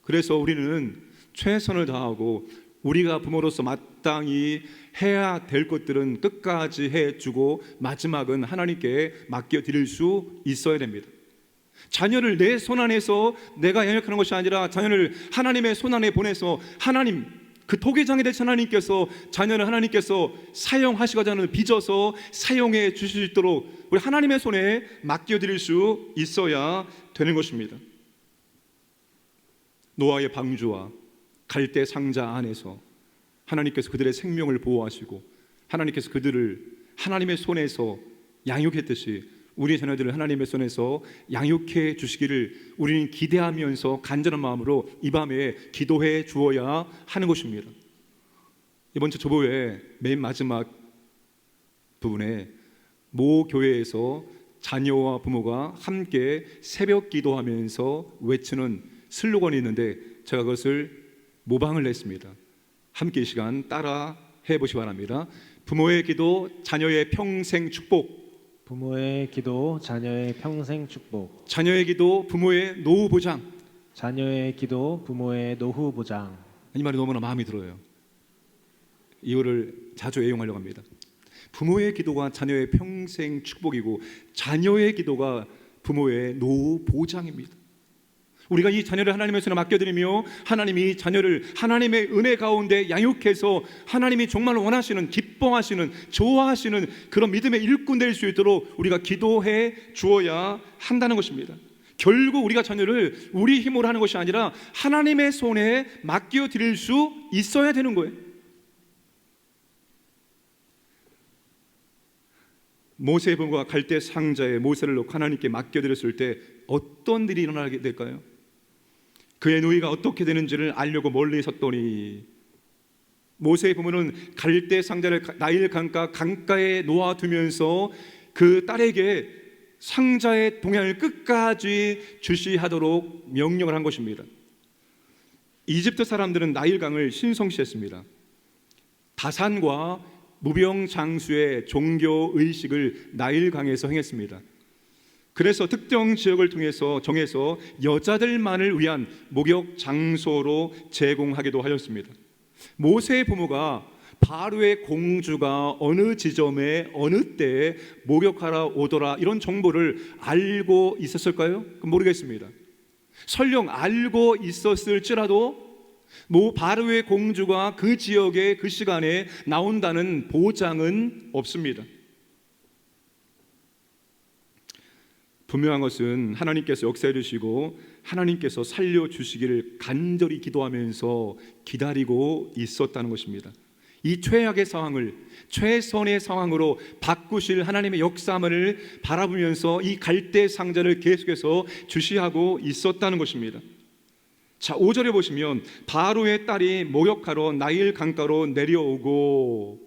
그래서 우리는 최선을 다하고 우리가 부모로서 마땅히 해야 될 것들은 끝까지 해주고 마지막은 하나님께 맡겨드릴 수 있어야 됩니다. 자녀를 내 손 안에서 내가 양육하는 것이 아니라 자녀를 하나님의 손 안에 보내서 하나님, 그 토기장이 되신 하나님께서 자녀를 하나님께서 사용하시고자 하는 빚어서 사용해 주실 수 있도록 우리 하나님의 손에 맡겨드릴 수 있어야 되는 것입니다. 노아의 방주와 갈대 상자 안에서 하나님께서 그들의 생명을 보호하시고 하나님께서 그들을 하나님의 손에서 양육했듯이 우리 자녀들을 하나님의 손에서 양육해 주시기를 우리는 기대하면서 간절한 마음으로 이 밤에 기도해 주어야 하는 것입니다. 이번 주 조보회 맨 마지막 부분에 모 교회에서 자녀와 부모가 함께 새벽 기도하면서 외치는 슬로건이 있는데 제가 그것을 모방을 했습니다. 함께 이 시간 따라 해보시기 바랍니다. 부모의 기도, 자녀의 평생 축복. 부모의 기도, 자녀의 평생 축복. 자녀의 기도, 부모의 노후 보장. 자녀의 기도, 부모의 노후 보장. 이 말이 너무나 마음이 들어요. 이거를 자주 애용하려고 합니다. 부모의 기도가 자녀의 평생 축복이고 자녀의 기도가 부모의 노후 보장입니다. 우리가 이 자녀를 하나님의 손에 맡겨드리며 하나님이 자녀를 하나님의 은혜 가운데 양육해서 하나님이 정말 원하시는, 기뻐하시는, 좋아하시는 그런 믿음의 일꾼 될 수 있도록 우리가 기도해 주어야 한다는 것입니다. 결국 우리가 자녀를 우리 힘으로 하는 것이 아니라 하나님의 손에 맡겨드릴 수 있어야 되는 거예요. 모세의 부모가 갈대 상자에 모세를 넣고 하나님께 맡겨드렸을 때 어떤 일이 일어나게 될까요? 그의 누이가 어떻게 되는지를 알려고 멀리 섰더니 모세의 부모는 갈대 상자를 나일 강가에 놓아두면서 그 딸에게 상자의 동향을 끝까지 주시하도록 명령을 한 것입니다. 이집트 사람들은 나일강을 신성시했습니다. 다산과 무병장수의 종교 의식을 나일강에서 행했습니다. 그래서 특정 지역을 통해서 정해서 여자들만을 위한 목욕 장소로 제공하기도 하였습니다. 모세의 부모가 바로의 공주가 어느 지점에 어느 때에 목욕하러 오더라 이런 정보를 알고 있었을까요? 모르겠습니다. 설령 알고 있었을지라도 바로의 공주가 그 지역에 그 시간에 나온다는 보장은 없습니다. 분명한 것은 하나님께서 역사해 주시고 하나님께서 살려주시기를 간절히 기도하면서 기다리고 있었다는 것입니다. 이 최악의 상황을 최선의 상황으로 바꾸실 하나님의 역사만을 바라보면서 이 갈대 상자를 계속해서 주시하고 있었다는 것입니다. 자, 5절에 보시면 바로의 딸이 목욕하러 나일 강가로 내려오고,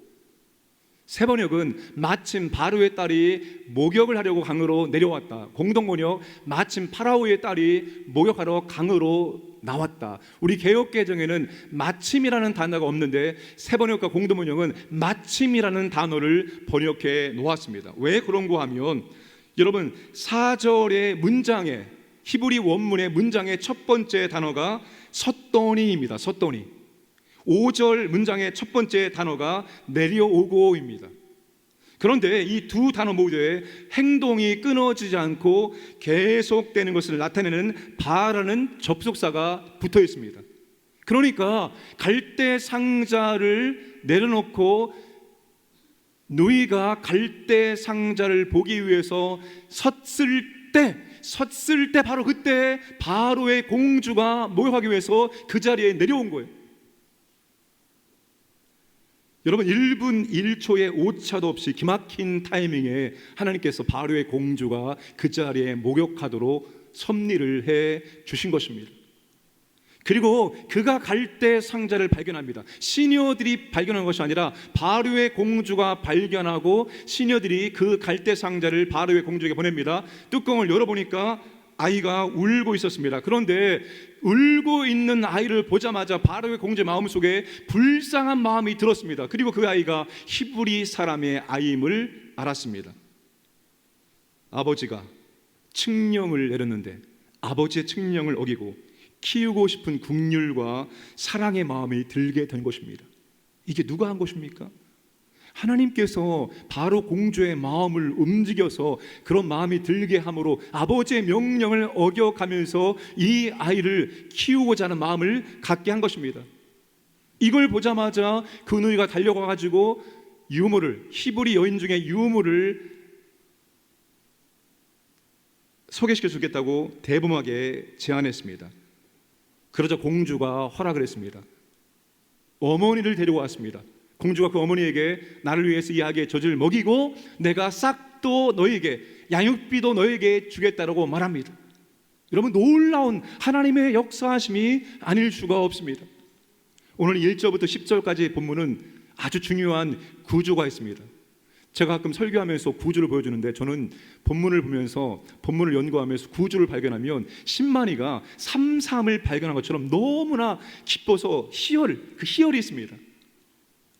세 번역은 마침 바로의 딸이 목욕을 하려고 강으로 내려왔다. 공동번역 마침 파라오의 딸이 목욕하러 강으로 나왔다. 우리 개역개정에는 마침이라는 단어가 없는데 세 번역과 공동번역은 마침이라는 단어를 번역해 놓았습니다. 왜 그런가 하면 여러분 4절의 문장에 히브리 원문의 문장의 첫 번째 단어가 섰더니입니다. 섰더니. 5절 문장의 첫 번째 단어가 내려오고입니다. 그런데 이 두 단어 모두에 행동이 끊어지지 않고 계속되는 것을 나타내는 바라는 접속사가 붙어 있습니다. 그러니까 갈대 상자를 내려놓고 누이가 갈대 상자를 보기 위해서 섰을 때 바로 그때 바로의 공주가 목욕하기 위해서 그 자리에 내려온 거예요. 여러분 1분 1초의 오차도 없이 기막힌 타이밍에 하나님께서 바로의 공주가 그 자리에 목욕하도록 섭리를 해 주신 것입니다. 그리고 그가 갈대 상자를 발견합니다. 시녀들이 발견한 것이 아니라 바로의 공주가 발견하고 시녀들이 그 갈대 상자를 바로의 공주에게 보냅니다. 뚜껑을 열어보니까 아이가 울고 있었습니다. 그런데 울고 있는 아이를 보자마자 바로의 공주의 마음속에 불쌍한 마음이 들었습니다. 그리고 그 아이가 히브리 사람의 아이임을 알았습니다. 아버지가 칙령을 내렸는데 아버지의 칙령을 어기고 키우고 싶은 긍휼과 사랑의 마음이 들게 된 것입니다. 이게 누가 한 것입니까? 하나님께서 바로 공주의 마음을 움직여서 그런 마음이 들게 함으로 아버지의 명령을 어겨가면서 이 아이를 키우고자 하는 마음을 갖게 한 것입니다. 이걸 보자마자 그 누이가 달려가 가지고 유모를, 히브리 여인 중에 유모를 소개시켜 주겠다고 대범하게 제안했습니다. 그러자 공주가 허락을 했습니다. 어머니를 데려왔습니다. 공주가 그 어머니에게 나를 위해서 이 아기의 젖을 먹이고 내가 싹도 너에게, 양육비도 너에게 주겠다라고 말합니다. 여러분 놀라운 하나님의 역사하심이 아닐 수가 없습니다. 오늘 1절부터 10절까지 본문은 아주 중요한 구조가 있습니다. 제가 가끔 설교하면서 구조를 보여주는데 저는 본문을 보면서 본문을 연구하면서 구조를 발견하면 신만이가 삼삼을 발견한 것처럼 너무나 기뻐서 그 희열이 있습니다.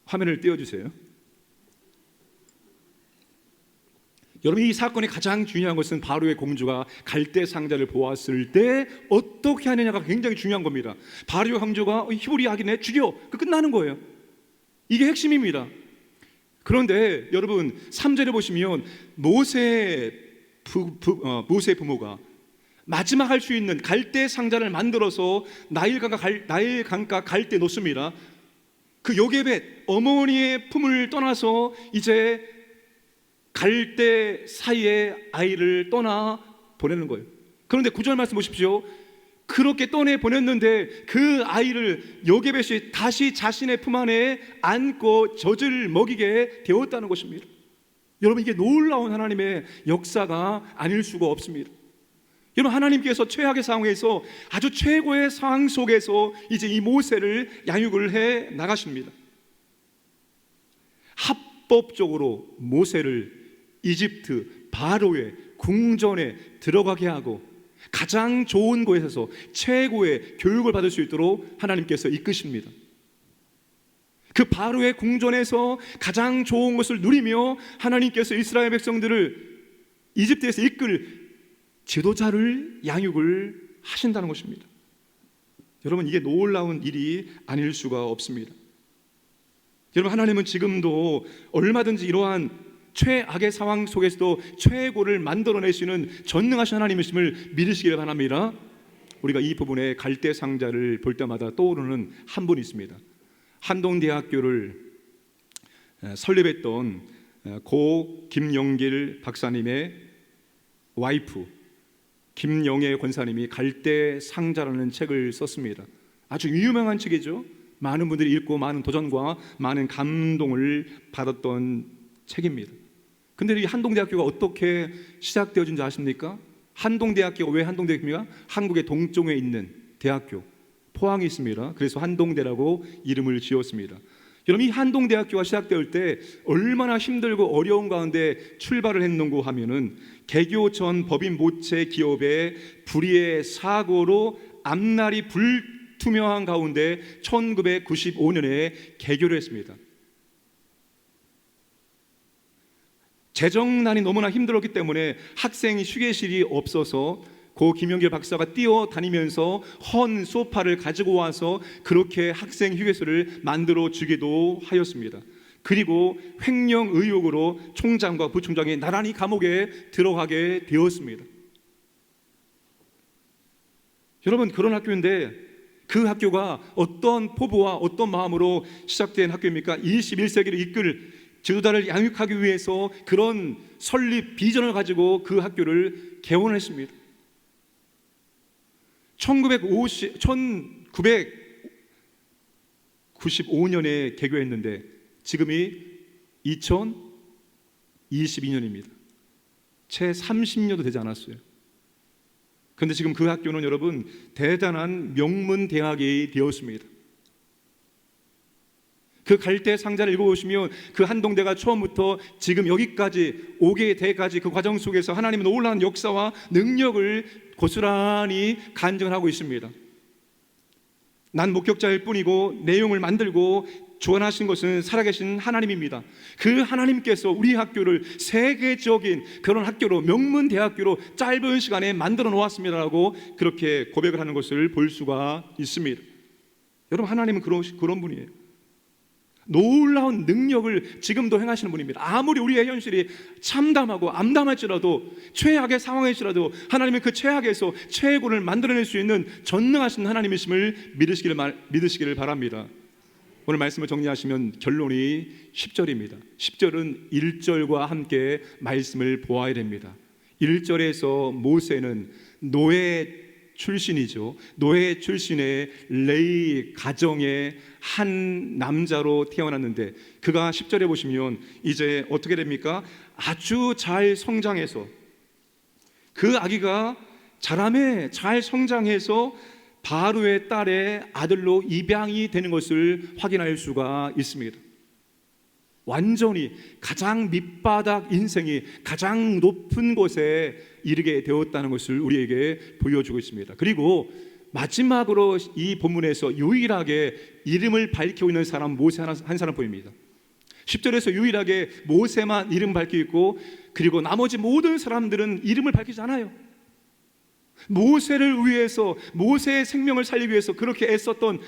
화면을 띄워주세요. 여러분 이 사건의 가장 중요한 것은 바로의 공주가 갈대 상자를 보았을 때 어떻게 하느냐가 굉장히 중요한 겁니다. 바로의 공주가 히브리 아기네 죽여, 끝나는 거예요. 이게 핵심입니다. 그런데 여러분 3절에 보시면 모세의 부모가 마지막 할 수 있는 갈대 상자를 만들어서 나일강가 갈대 놓습니다. 그 요게벳 어머니의 품을 떠나서 이제 갈대 사이에 아이를 떠나 보내는 거예요. 그런데 9절 말씀 보십시오. 그렇게 떠내 보냈는데 그 아이를 요게벳이 다시 자신의 품 안에 안고 젖을 먹이게 되었다는 것입니다. 여러분, 이게 놀라운 하나님의 역사가 아닐 수가 없습니다. 여러분, 하나님께서 최악의 상황에서 아주 최고의 상황 속에서 이제 이 모세를 양육을 해 나가십니다. 합법적으로 모세를 이집트 바로의 궁전에 들어가게 하고 가장 좋은 곳에서 최고의 교육을 받을 수 있도록 하나님께서 이끄십니다. 그 바로의 궁전에서 가장 좋은 것을 누리며 하나님께서 이스라엘 백성들을 이집트에서 이끌 지도자를 양육을 하신다는 것입니다. 여러분, 이게 놀라운 일이 아닐 수가 없습니다. 여러분, 하나님은 지금도 얼마든지 이러한 최악의 상황 속에서도 최고를 만들어내시는 전능하신 하나님이심을 믿으시길 바랍니다. 우리가 이 부분에 갈대 상자를 볼 때마다 떠오르는 한 분이 있습니다. 한동대학교를 설립했던 고 김영길 박사님의 와이프 김영애 권사님이 갈대 상자라는 책을 썼습니다. 아주 유명한 책이죠. 많은 분들이 읽고 많은 도전과 많은 감동을 받았던 책입니다. 근데 이 한동대학교가 어떻게 시작되어진지 아십니까? 한동대학교가 왜 한동대학교입니까? 한국의 동쪽에 있는 대학교, 포항에 있습니다. 그래서 한동대라고 이름을 지었습니다. 여러분, 이 한동대학교가 시작될 때 얼마나 힘들고 어려운 가운데 출발을 했는고 하면은 개교 전 법인 모체 기업의 불의의 사고로 앞날이 불투명한 가운데 1995년에 개교를 했습니다. 재정난이 너무나 힘들었기 때문에 학생 휴게실이 없어서 고 김영길 박사가 뛰어다니면서 헌 소파를 가지고 와서 그렇게 학생 휴게소를 만들어 주기도 하였습니다. 그리고 횡령 의혹으로 총장과 부총장이 나란히 감옥에 들어가게 되었습니다. 여러분, 그런 학교인데 그 학교가 어떤 포부와 어떤 마음으로 시작된 학교입니까? 21세기를 이끌 지도자를 양육하기 위해서 그런 설립 비전을 가지고 그 학교를 개원했습니다. 1995년에 개교했는데 지금이 2022년입니다. 채 30년도 되지 않았어요. 그런데 지금 그 학교는 여러분 대단한 명문 대학이 되었습니다. 그 갈대 상자를 읽어보시면 그 한동대가 처음부터 지금 여기까지 오게 돼까지 그 과정 속에서 하나님은 놀라운 역사와 능력을 고스란히 간증하고 있습니다. 난 목격자일 뿐이고 내용을 만들고 주관하신 것은 살아계신 하나님입니다. 그 하나님께서 우리 학교를 세계적인 그런 학교로, 명문 대학교로 짧은 시간에 만들어 놓았습니다라고 그렇게 고백을 하는 것을 볼 수가 있습니다. 여러분, 하나님은 그런 분이에요. 놀라운 능력을 지금도 행하시는 분입니다. 아무리 우리의 현실이 참담하고 암담할지라도, 최악의 상황일지라도 하나님은 그 최악에서 최고를 만들어낼 수 있는 전능하신 하나님이심을 믿으시기를 바랍니다. 오늘 말씀을 정리하시면 결론이 10절입니다. 10절은 1절과 함께 말씀을 보아야 됩니다. 1절에서 모세는 노예 출신이죠. 노예 출신의 레위 가정의 한 남자로 태어났는데 그가 10절에 보시면 이제 어떻게 됩니까? 아주 잘 성장해서 그 아기가 자라매 잘 성장해서 바로의 딸의 아들로 입양이 되는 것을 확인할 수가 있습니다. 완전히 가장 밑바닥 인생이 가장 높은 곳에 이르게 되었다는 것을 우리에게 보여주고 있습니다. 그리고 마지막으로 이 본문에서 유일하게 이름을 밝히고 있는 사람 모세 한 사람 보입니다. 10절에서 유일하게 모세만 이름 밝히고 있고 그리고 나머지 모든 사람들은 이름을 밝히지 않아요. 모세를 위해서, 모세의 생명을 살리기 위해서 그렇게 애썼던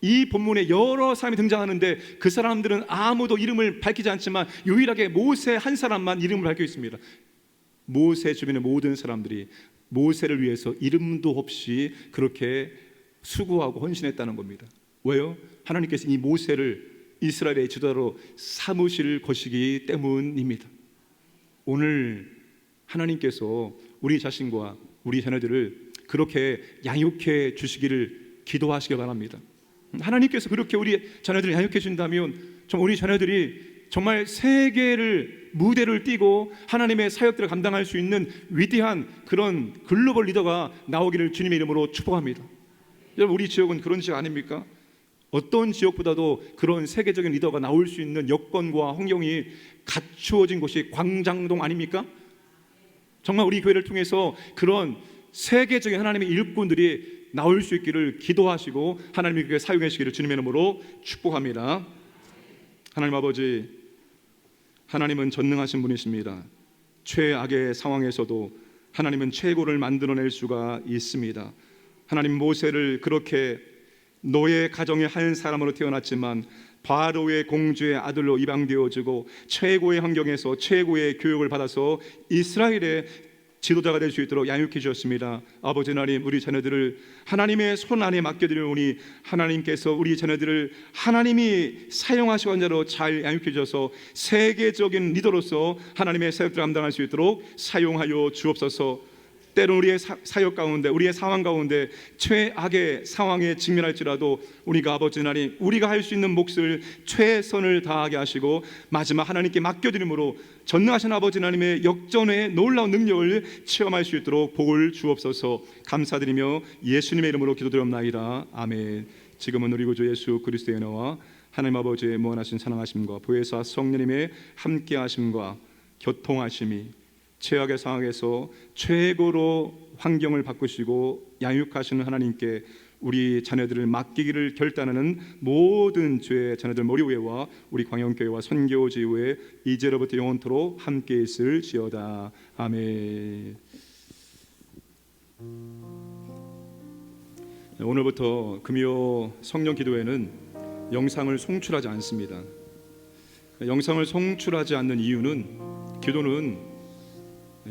이 본문에 여러 사람이 등장하는데 그 사람들은 아무도 이름을 밝히지 않지만 유일하게 모세 한 사람만 이름을 밝혀 있습니다. 모세 주변의 모든 사람들이 모세를 위해서 이름도 없이 그렇게 수고하고 헌신했다는 겁니다. 왜요? 하나님께서 이 모세를 이스라엘의 지도자로 삼으실 것이기 때문입니다. 오늘 하나님께서 우리 자신과 우리 자녀들을 그렇게 양육해 주시기를 기도하시기 바랍니다. 하나님께서 그렇게 우리 자녀들을 양육해 준다면 좀 우리 자녀들이 정말 세계를 무대를 띄고 하나님의 사역들을 감당할 수 있는 위대한 그런 글로벌 리더가 나오기를 주님의 이름으로 축복합니다. 여러분, 우리 지역은 그런 지역 아닙니까? 어떤 지역보다도 그런 세계적인 리더가 나올 수 있는 여건과 환경이 갖추어진 곳이 광장동 아닙니까? 정말 우리 교회를 통해서 그런 세계적인 하나님의 일꾼들이 나올 수 있기를 기도하시고 하나님이 그렇게 사용해 주시기를 주님의 이름으로 축복합니다. 하나님 아버지, 하나님은 전능하신 분이십니다. 최악의 상황에서도 하나님은 최고를 만들어낼 수가 있습니다. 하나님, 모세를 그렇게 노예 가정의 한 사람으로 태어났지만 바로의 공주의 아들로 입양되어지고 최고의 환경에서 최고의 교육을 받아서 이스라엘의 지도자가 될 수 있도록 양육해 주셨습니다. 아버지 하나님, 우리 자녀들을 하나님의 손 안에 맡겨드리오니 하나님께서 우리 자녀들을 하나님이 사용하시는 자로 잘 양육해 주셔서 세계적인 리더로서 하나님의 사역들을 감당할 수 있도록 사용하여 주옵소서. 때론 우리의 사역 가운데, 우리의 상황 가운데 최악의 상황에 직면할지라도 우리가 아버지 하나님, 우리가 할 수 있는 몫을 최선을 다하게 하시고 마지막 하나님께 맡겨드림으로 전능하신 아버지 하나님의 역전의 놀라운 능력을 체험할 수 있도록 복을 주옵소서. 감사드리며 예수님의 이름으로 기도드리옵나이다. 아멘. 지금은 우리 구주 예수 그리스도의 은혜와 하나님 아버지의 무한하신 사랑하심과 보혜사 성령님의 함께하심과 교통하심이 최악의 상황에서 최고로 환경을 바꾸시고 양육하시는 하나님께 우리 자녀들을 맡기기를 결단하는 모든 주의 자녀들 머리 위에와 우리 광영교회와 선교지휘에 이제로부터 영원토록 함께 있을지어다. 아멘. 오늘부터 금요 성령 기도회는 영상을 송출하지 않습니다. 영상을 송출하지 않는 이유는 기도는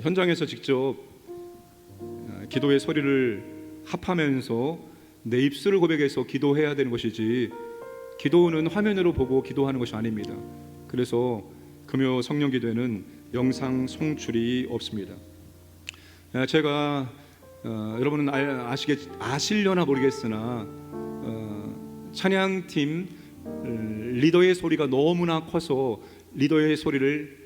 현장에서 직접 기도의 소리를 합하면서 내 입술을 고백해서 기도해야 되는 것이지 기도는 화면으로 보고 기도하는 것이 아닙니다. 그래서 금요 성령 기도회는 영상 송출이 없습니다. 제가 여러분은 아시려나 모르겠으나 찬양팀 리더의 소리가 너무나 커서 리더의 소리를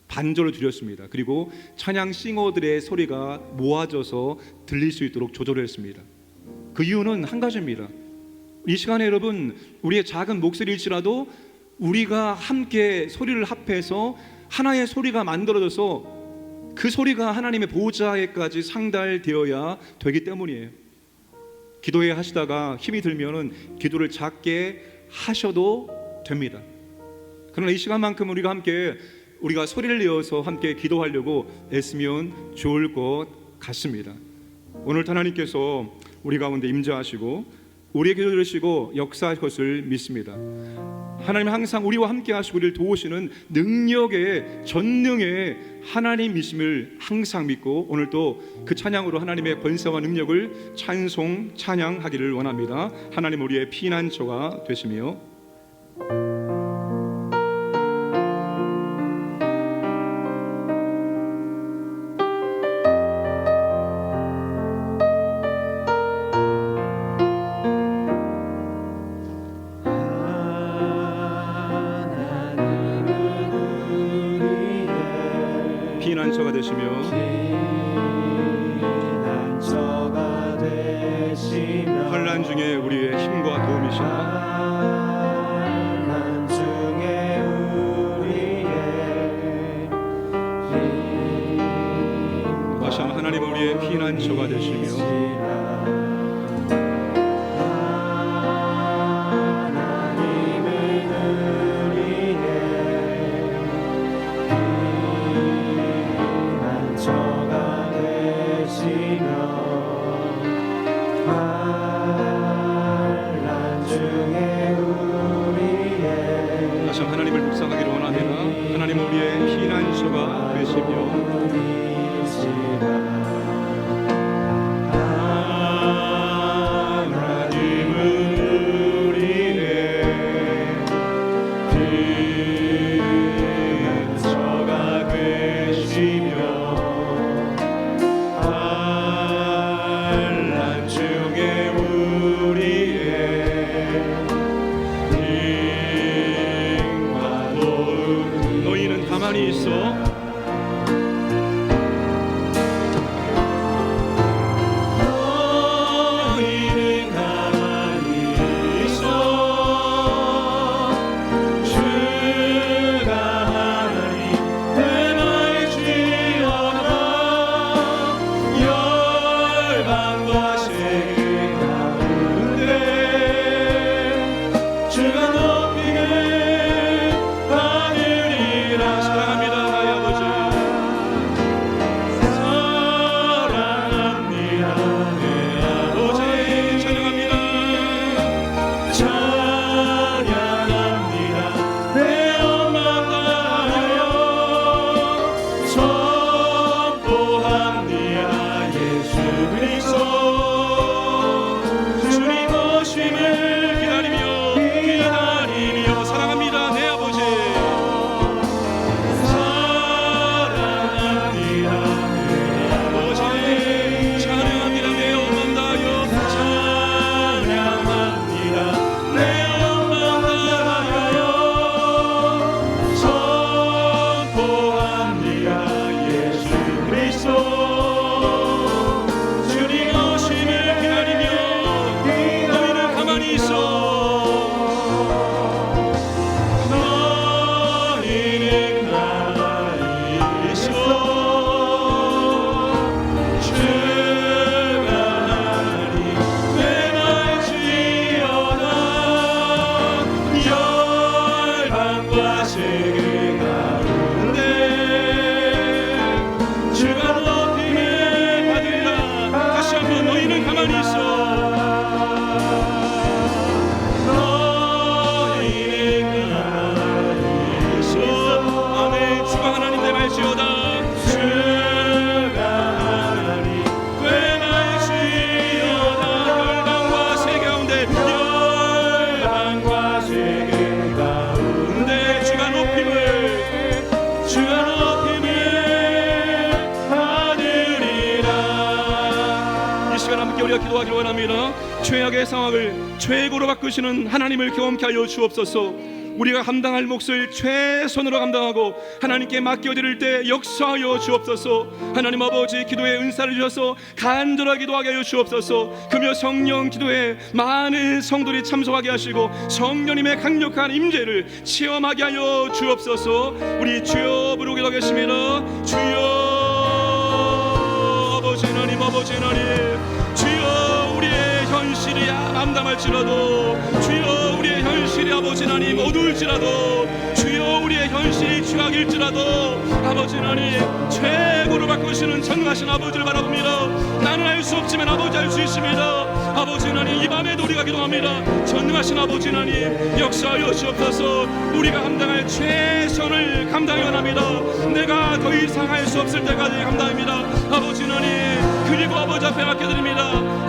반절로 줄였습니다. 그리고 찬양 싱어들의 소리가 모아져서 들릴 수 있도록 조절을 했습니다. 그 이유는 한 가지입니다. 이 시간에 여러분, 우리의 작은 목소리일지라도 우리가 함께 소리를 합해서 하나의 소리가 만들어져서 그 소리가 하나님의 보좌에까지 상달되어야 되기 때문이에요. 기도회 하시다가 힘이 들면은 기도를 작게 하셔도 됩니다. 그러나 이 시간만큼 우리가 소리를 내어서 함께 기도하려고 애쓰면 좋을 것 같습니다. 오늘 하나님께서 우리 가운데 임재하시고 우리의 기도 들으시고 역사할 것을 믿습니다. 하나님은 항상 우리와 함께 하시고 우리를 도우시는 능력의 전능의 하나님이심을 항상 믿고 오늘도 그 찬양으로 하나님의 권세와 능력을 찬양하기를 원합니다. 하나님 우리의 피난처가 되시며 피난처가 되시며 환난 중에 우리의 힘과 도움이시다. 다시 한번 하나님 우리의 피난처가 되시며 환난 중에 되시며 가만히 있어. 너희는 가만히 있어. 주가 하나님 되나이지어다. 열방과 세계 가운데 주가 높이게 받으리라. 사랑합니다 나의 아버지, 사랑합니다 내 아버지. 찬양합니다 찬양합니다 내 엄마 나여 선포합니다 예수 그리스도 주님 오심을 기다리며 사랑합니다 내 아버지. 사랑합니다 내 아버지. 찬양합니다 내 엄마 나여 찬양합니다 내 엄마 나여 선포합니다 예수 그리스도 주님 오심을 기다리며 너희는 가만히 있어. 너희는 가만히 있어. 주가 하나님 되나이지어다. 열방과 세계 가운데 주가 높임을 받으리라. 다시 한번 너희는 가만히 있어. 너희는 가만히 있어. 아멘. 주가 하나님 되나이지어다. 주가 하나님 되나이지어다. 열방과 세계 가운데 열방과 세계 가운데 주가 높임을 받으리라. 이 시간 함께 우리가 기도하기를 원합니다. 죄악의 상황을 최고로 바꾸시는 하나님을 경험케 하여 주옵소서. 우리가 감당할 몫을 최선으로 감당하고 하나님께 맡겨드릴 때 역사하여 주옵소서. 하나님 아버지, 기도에 은사를 주셔서 간절하게 기도하게 하여 주옵소서. 금요 성령 기도에 많은 성도들이 참석하게 하시고 성령님의 강력한 임재를 체험하게 하여 주옵소서. 우리 주여 부르고 기도하겠습니다. 주여 아버지 하나님, 아버지 하나님, 주여 우리의 현실이 암담할지라도, 주여 우리의 현실이 아버지 하나님 어두울지라도, 주여 우리의 현실이 죄악일지라도 아버지 하나님 최고로 바꾸시는 전능하신 아버지를 바라봅니다. 나는 알 수 없지만 아버지 알 수 있습니다. 아버지 하나님 이 밤에도 우리가 기도합니다. 전능하신 아버지 하나님 역사하여 주옵소서. 우리가 감당할 최선을 감당해 원합니다. 내가 더 이상 할 수 없을 때까지 감당합니다. 아버지 하나님, 그리고 아버지 앞에 맡겨드립니다.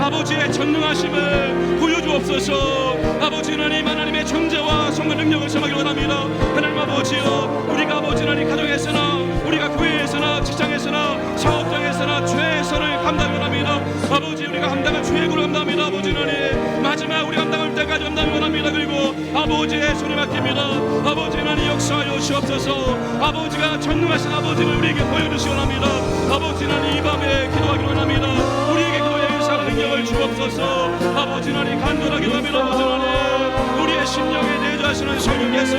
아버지의 전능하심을 보여주옵소서. 아버지 하나님, 하나님의 존재와 성과 능력을 체험하기 원합니다. 하나님 아버지여, 우리가 아버지 하나님 가정에서나 우리가 교회에서나 직장에서나 사업장에서나 최선을 감당해 원합니다. 아버지 우리가 감당할 최고를 감당합니다. 아버지 하나님 마지막 우리 감당할 때까지 감당해 원합니다. 그리고 아버지의 손에 맡깁니다. 아버지 하나님 역사하여 주옵소서. 아버지가 전능하신 아버지를 우리에게 보여주시기 원합니다. 아버지 하나님 이 밤에 기도하기 원합니다. 우리에게 기도의 은사와 능력을 주옵소서. 아버지 하나님 간절하게 기도합니다. 아버지 하나님 우리의 심령에 내주하시는 성령께서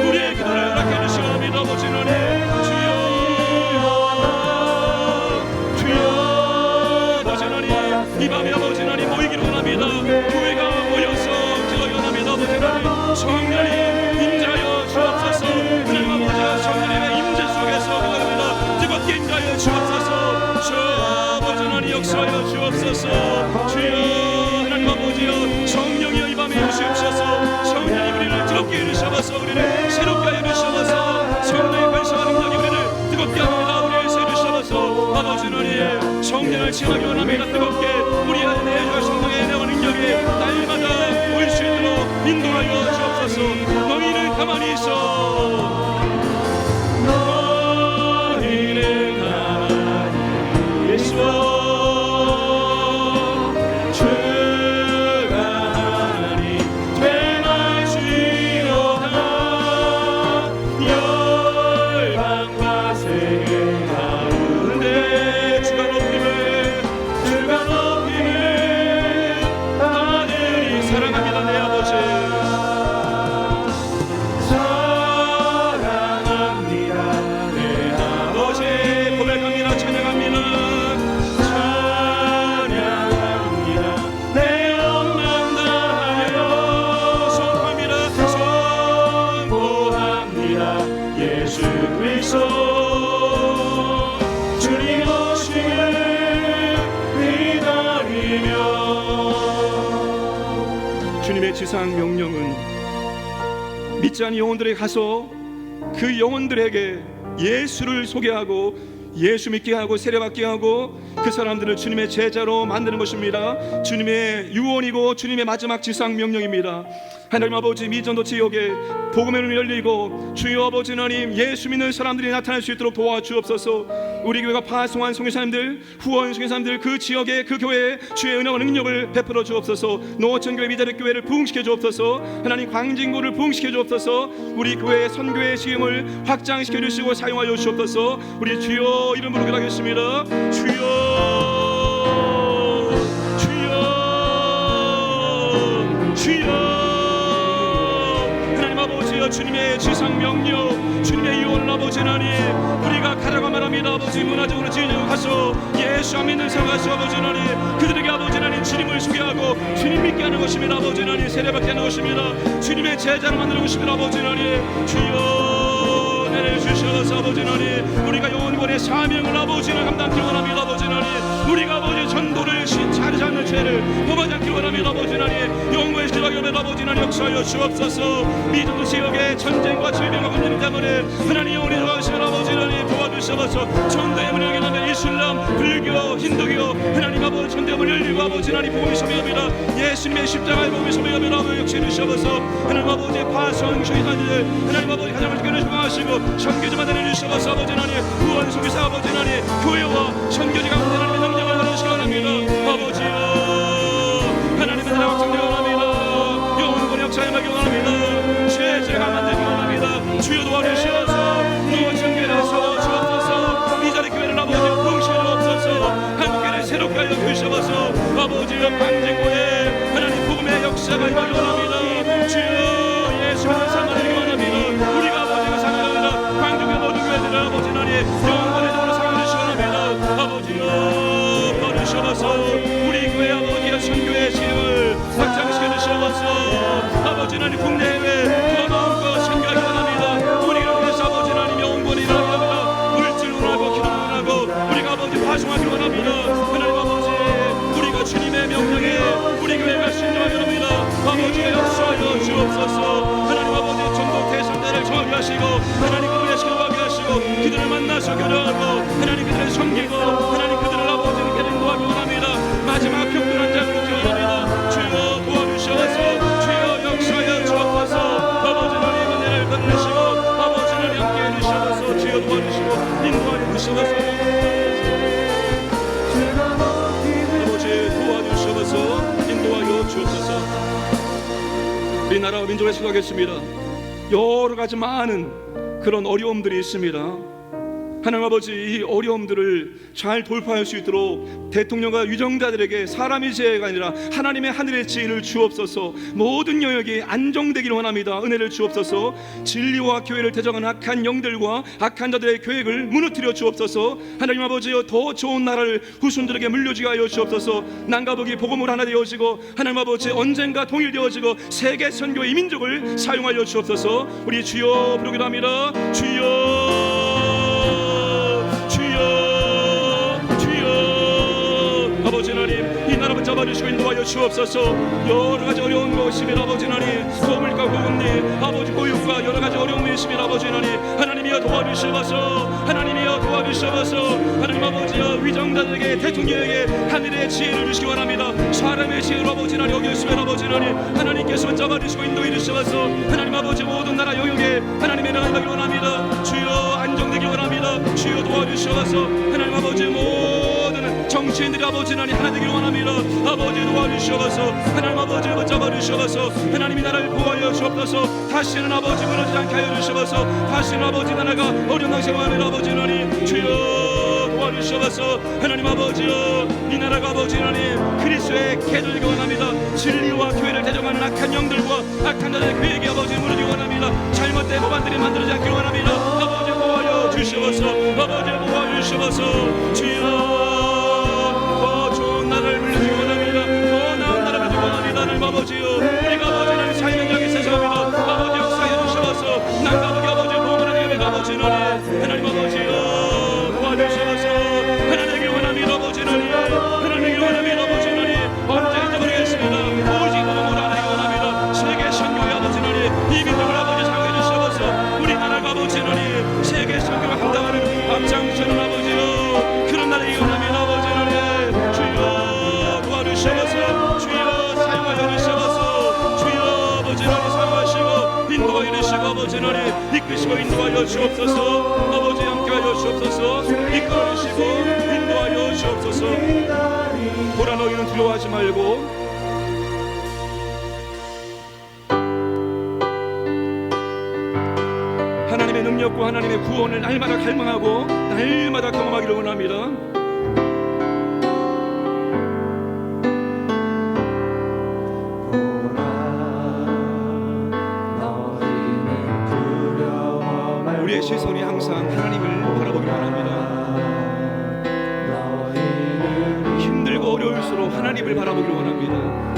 우리의 기도를 허락해 주시기 원합니다. 아버지 하나님 주여 아버지 하나님 이 밤에 아버지 하나님 모이기를 원합니다. 교회가 모여서 기도하기 원합니다. 아버지 하나님 성령님 임재하여 주옵소서. 하나님 아버지 성령님의 임재 속에서 기도합니다. 뜨겁게 임재하여 주옵소서. 주 아버지 하나님 역사하여 주옵소서. 주여 하나님 아버지여 성령이여 이 밤에 오시옵소서. 성령이 우리를 뜨겁게 일으셔서 우리를 새롭게 하여 주셔서 성령의 관심과 능력이 우리를 뜨겁게 합니다. 성령을 체험하기 원합니다. 뜨겁게 우리 안에 내주가 성령의 내와 능력에 날마다 올 수 있도록 인도하여 주옵소서. 너희는 가만히 있어. 너희는 가만히 있어. 주님의 지상 명령은 믿지 않은 영혼들에게 가서 그 영혼들에게 예수를 소개하고 예수 믿게 하고 세례받게 하고 그 사람들을 주님의 제자로 만드는 것입니다. 주님의 유언이고 주님의 마지막 지상 명령입니다. 하나님 아버지, 미전도 지역에 복음의 눈이 열리고 주여 아버지 하나님 예수 믿는 사람들이 나타날 수 있도록 도와주옵소서. 우리 교회가 파송한 선교사님들, 후원 선교사님들, 그 지역에 그 교회에 주의 은혜와 능력을 베풀어 주옵소서. 노천교회 미자립 교회를 부흥시켜 주옵소서. 하나님 광진구를 부흥시켜 주옵소서. 우리 교회의 선교의 시험을 확장시켜 주시고 사용하여 주옵소서. 우리 주여 이름으로 기도하겠습니다. 주여, 주여, 주여. 주님의 지상 명령, 주님의 유언을 아버지 하나님 우리가 가라고 말합니다. 아버지 문화적으로 지으려고 가서 예수 안 믿는 사람 가서 아버지 하나님 그들에게 아버지 하나님 주님을 소개하고 주님 믿게 하는 것입니다. 아버지 하나님 세례받게 하는 것입니다. 주님의 제자를 만드는 것입니다. 아버지 하나님 주여 내려주셔서 아버지 하나님 우리가 영원권의 사명을 아버지 하나님 감당하기 원합니다. 아버지 하나님 우리가 아버지 전도를 잘하지 않는 죄를 범하지 않기 원합니다. 아버지 하나님 영원의 시작을 아버지 하나님 역사하여 주옵소서. 미전도 지역의 전쟁과 질병과 문제 때문에 하나님 영원히 도와주시면 아버지 하나님 도와주셔서 전도의 문을 열리는 이슬람, 불교, 힌두교 하나님 아버지 전도의 문을 열리고 아버지 하나님 복음이 소명합니다. 예수님의 십자가의 복음이 소명합니다. 아버지 역시 주셔서 하나님 아버지 파송 주의사님들 하나님 아버지 가정을 지켜내 주시고 선교지만 내려주셔서 아버지 하나님 후원 선교사 아버지 하나님 교회와 선교지 가운데 하나님의 능력을 받으시기 원합니다. 아버지여 하나님의 나라 확장되기 원합니다. 영원한 역사에 맡기 원합니다. 제가 만들기 원합니다. 주여 도와주셔서 노천교회에서 주옵소서. 이 자리 교회를 아버지 부흥시켜 주옵소서. 한국교회를 새롭게 하여 주셔서 아버지여 광진구에 하나님 복음의 역사가 임하기 원합니다. 주여 예수님을 삼아드리기 원합니다. 우리가 아버지가 사랑합니다. 광진교회 모든 교회들을 아버지 하나님 영원의 도로 삼아주시기 원합니다. 아버지여 받으셔서 우리 교회 아버지의 선교의 시험을 확장시켜 주셔서 아버지 하나님 국내외 파송하기로 원합니다. 하나님 아버지 우리가 주님의 명령에 우리 교회가 신중하기 원합니다. 아버지가 역사하여 주옵소서. 하나님 아버지 전국 대상자를 정하게 하시고 하나님 그들의 신뢰하게 하시고 그들을 만나서 교류하고 하나님 그들을 섬기고 하나님 그들을 아버지는 인도하기 원합니다. 마지막 격분한 자로 기원합니다. 주여 도와주셔서 주여 역사하여 주옵소서. 아버지 하나님 은혜를 베푸시고 아버지 하나님 함께해 주셔서 주여 도와주시고 인도하여 주셔서 인도하여 주옵소서. 우리 나라와 민족을 생각하겠습니다. 여러 가지 많은 그런 어려움들이 있습니다. 하나님 아버지 이 어려움들을 잘 돌파할 수 있도록 대통령과 유정자들에게 사람의 지혜가 아니라 하나님의 하늘의 지혜를 주옵소서. 모든 영역이 안정되기를 원합니다. 은혜를 주옵소서. 진리와 교회를 대적하는 악한 영들과 악한 자들의 계획을 무너뜨려 주옵소서. 하나님 아버지여 더 좋은 나라를 후손들에게 물려주게 하여 주옵소서. 남과 북이 복음으로 하나 되어지고 하나님 아버지 언젠가 통일되어지고 세계 선교의 민족을 사용하여 주옵소서. 우리 주여 부르기도 합니다. 주여 아버지 하나님 이 나라 붙잡아주시고 인도하여 주옵소서. 여러 가지 어려운 것이며 아버지 하나님 소물과 고금리 아버지 고육과 여러 가지 어려움이 있으며 아버지 하나님 하나님이여 도와주시옵소서. 하나님이여 도와주시옵소서. 도와주셔서 하나님 아버지여 위정자들에게 대통령에게 하늘의 지혜를 주시기 원합니다. 사람의 지혜로 아버지 하나님 여기시면 아버지 하나님께서 잡아주시고 인도해 주셔서 하나님 아버지 모든 나라 영역에 하나님의 나라가 되길 원합니다. 주여 안정되길 원합니다. 주여 도와주셔서 하나님 아버지 모든 정치인들이 아버지 하나님 하나 되길 원합니다. 아버지 도와주셔서 하나님 아버지 잡아주셔서 하나님이 나라를 보호하여 주옵소서. 다시는 아버지 무너지지 않게 하여 주셔서 다시는 아버지 나라가 어려운 당시에 원하는 아버지 하나님 주여 도와주셔서 하나님 아버지여 이 나라가 아버지 하나님 그리스도의 개들기 원합니다. 진리와 교회를 대적하는 악한 영들과 악한 자들의 계획이 아버지 무너지기 원합니다. 잘못된 법안들이 만들어지지 않기를 원합니다. 아버지 보호하여 주셔서 아버지 보호하여 주셔서 주여 더 좋은 나라를 물려주기 원합니다. 더 나은 나라를 주기 원합니다. 하나님 아버지여 우리가 아버지 하나님 삶의 장에 세상합니다. 아버지 역사해 주셔서 남가보기 아버지 보호하는 예배가 아버지 하나님 아버지여 도와주셔서 하나님에게 원합니다. 아버지 하나님에게 원합니다. 아버지 언제 잊어버리겠습니다. 오직 너무 하나님에게 원합니다. 세계 선교의 아버지 이 민족을 아버지 사용해 주셔서 우리 나라가 아버지 세계 선교를 감당하는 앞장서는 아버지요 그런 나라에게 원합니다. 아버지 주여 도와주셔서 주여 사용하여 주셔서 주여 아버지 사용하시고 인도하여 주시고 아버지 이끄시고 인도하여 주옵소서. 아버지 함께하여 주옵소서. 이끌어 주시고 인도하여 주옵소서. 보라 너희는 두려워하지 말고 하나님의 능력과 하나님의 구원을 날마다 갈망하고 날마다 경험하기를 원합니다. 우리의 시선이 항상 하나님을 바라보기를 원합니다. 힘들고 어려울수록 하나님을 바라보기를 원합니다.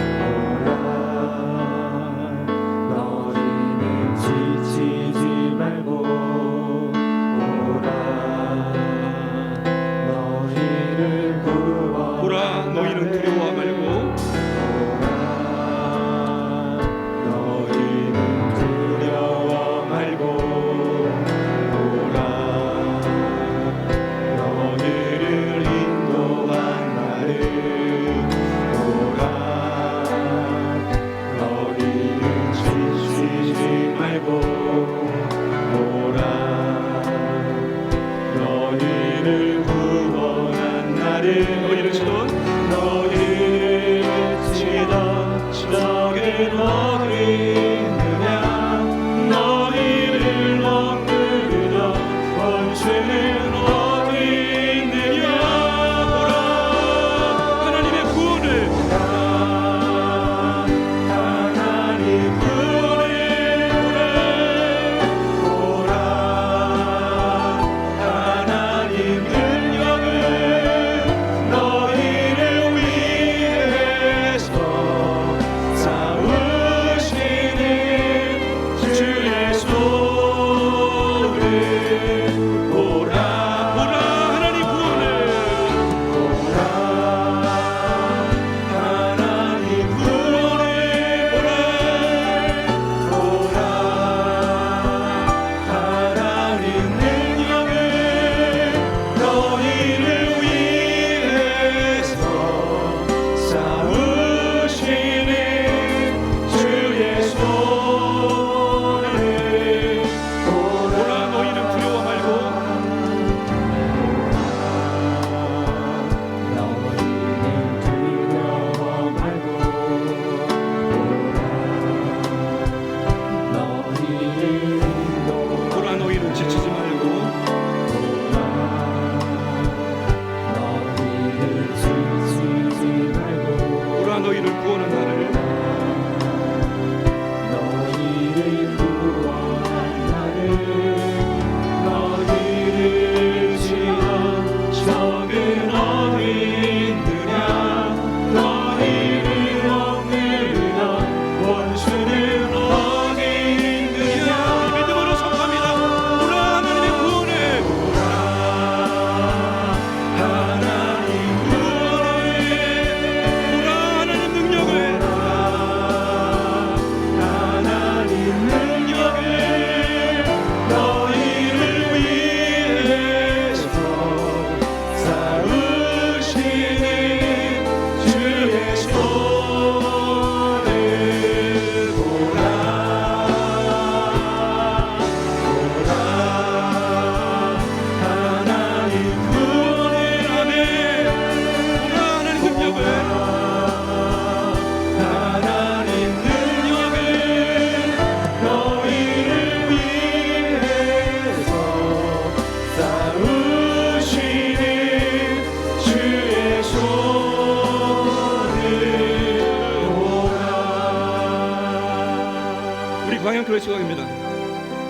우리 광양교회 소각입니다.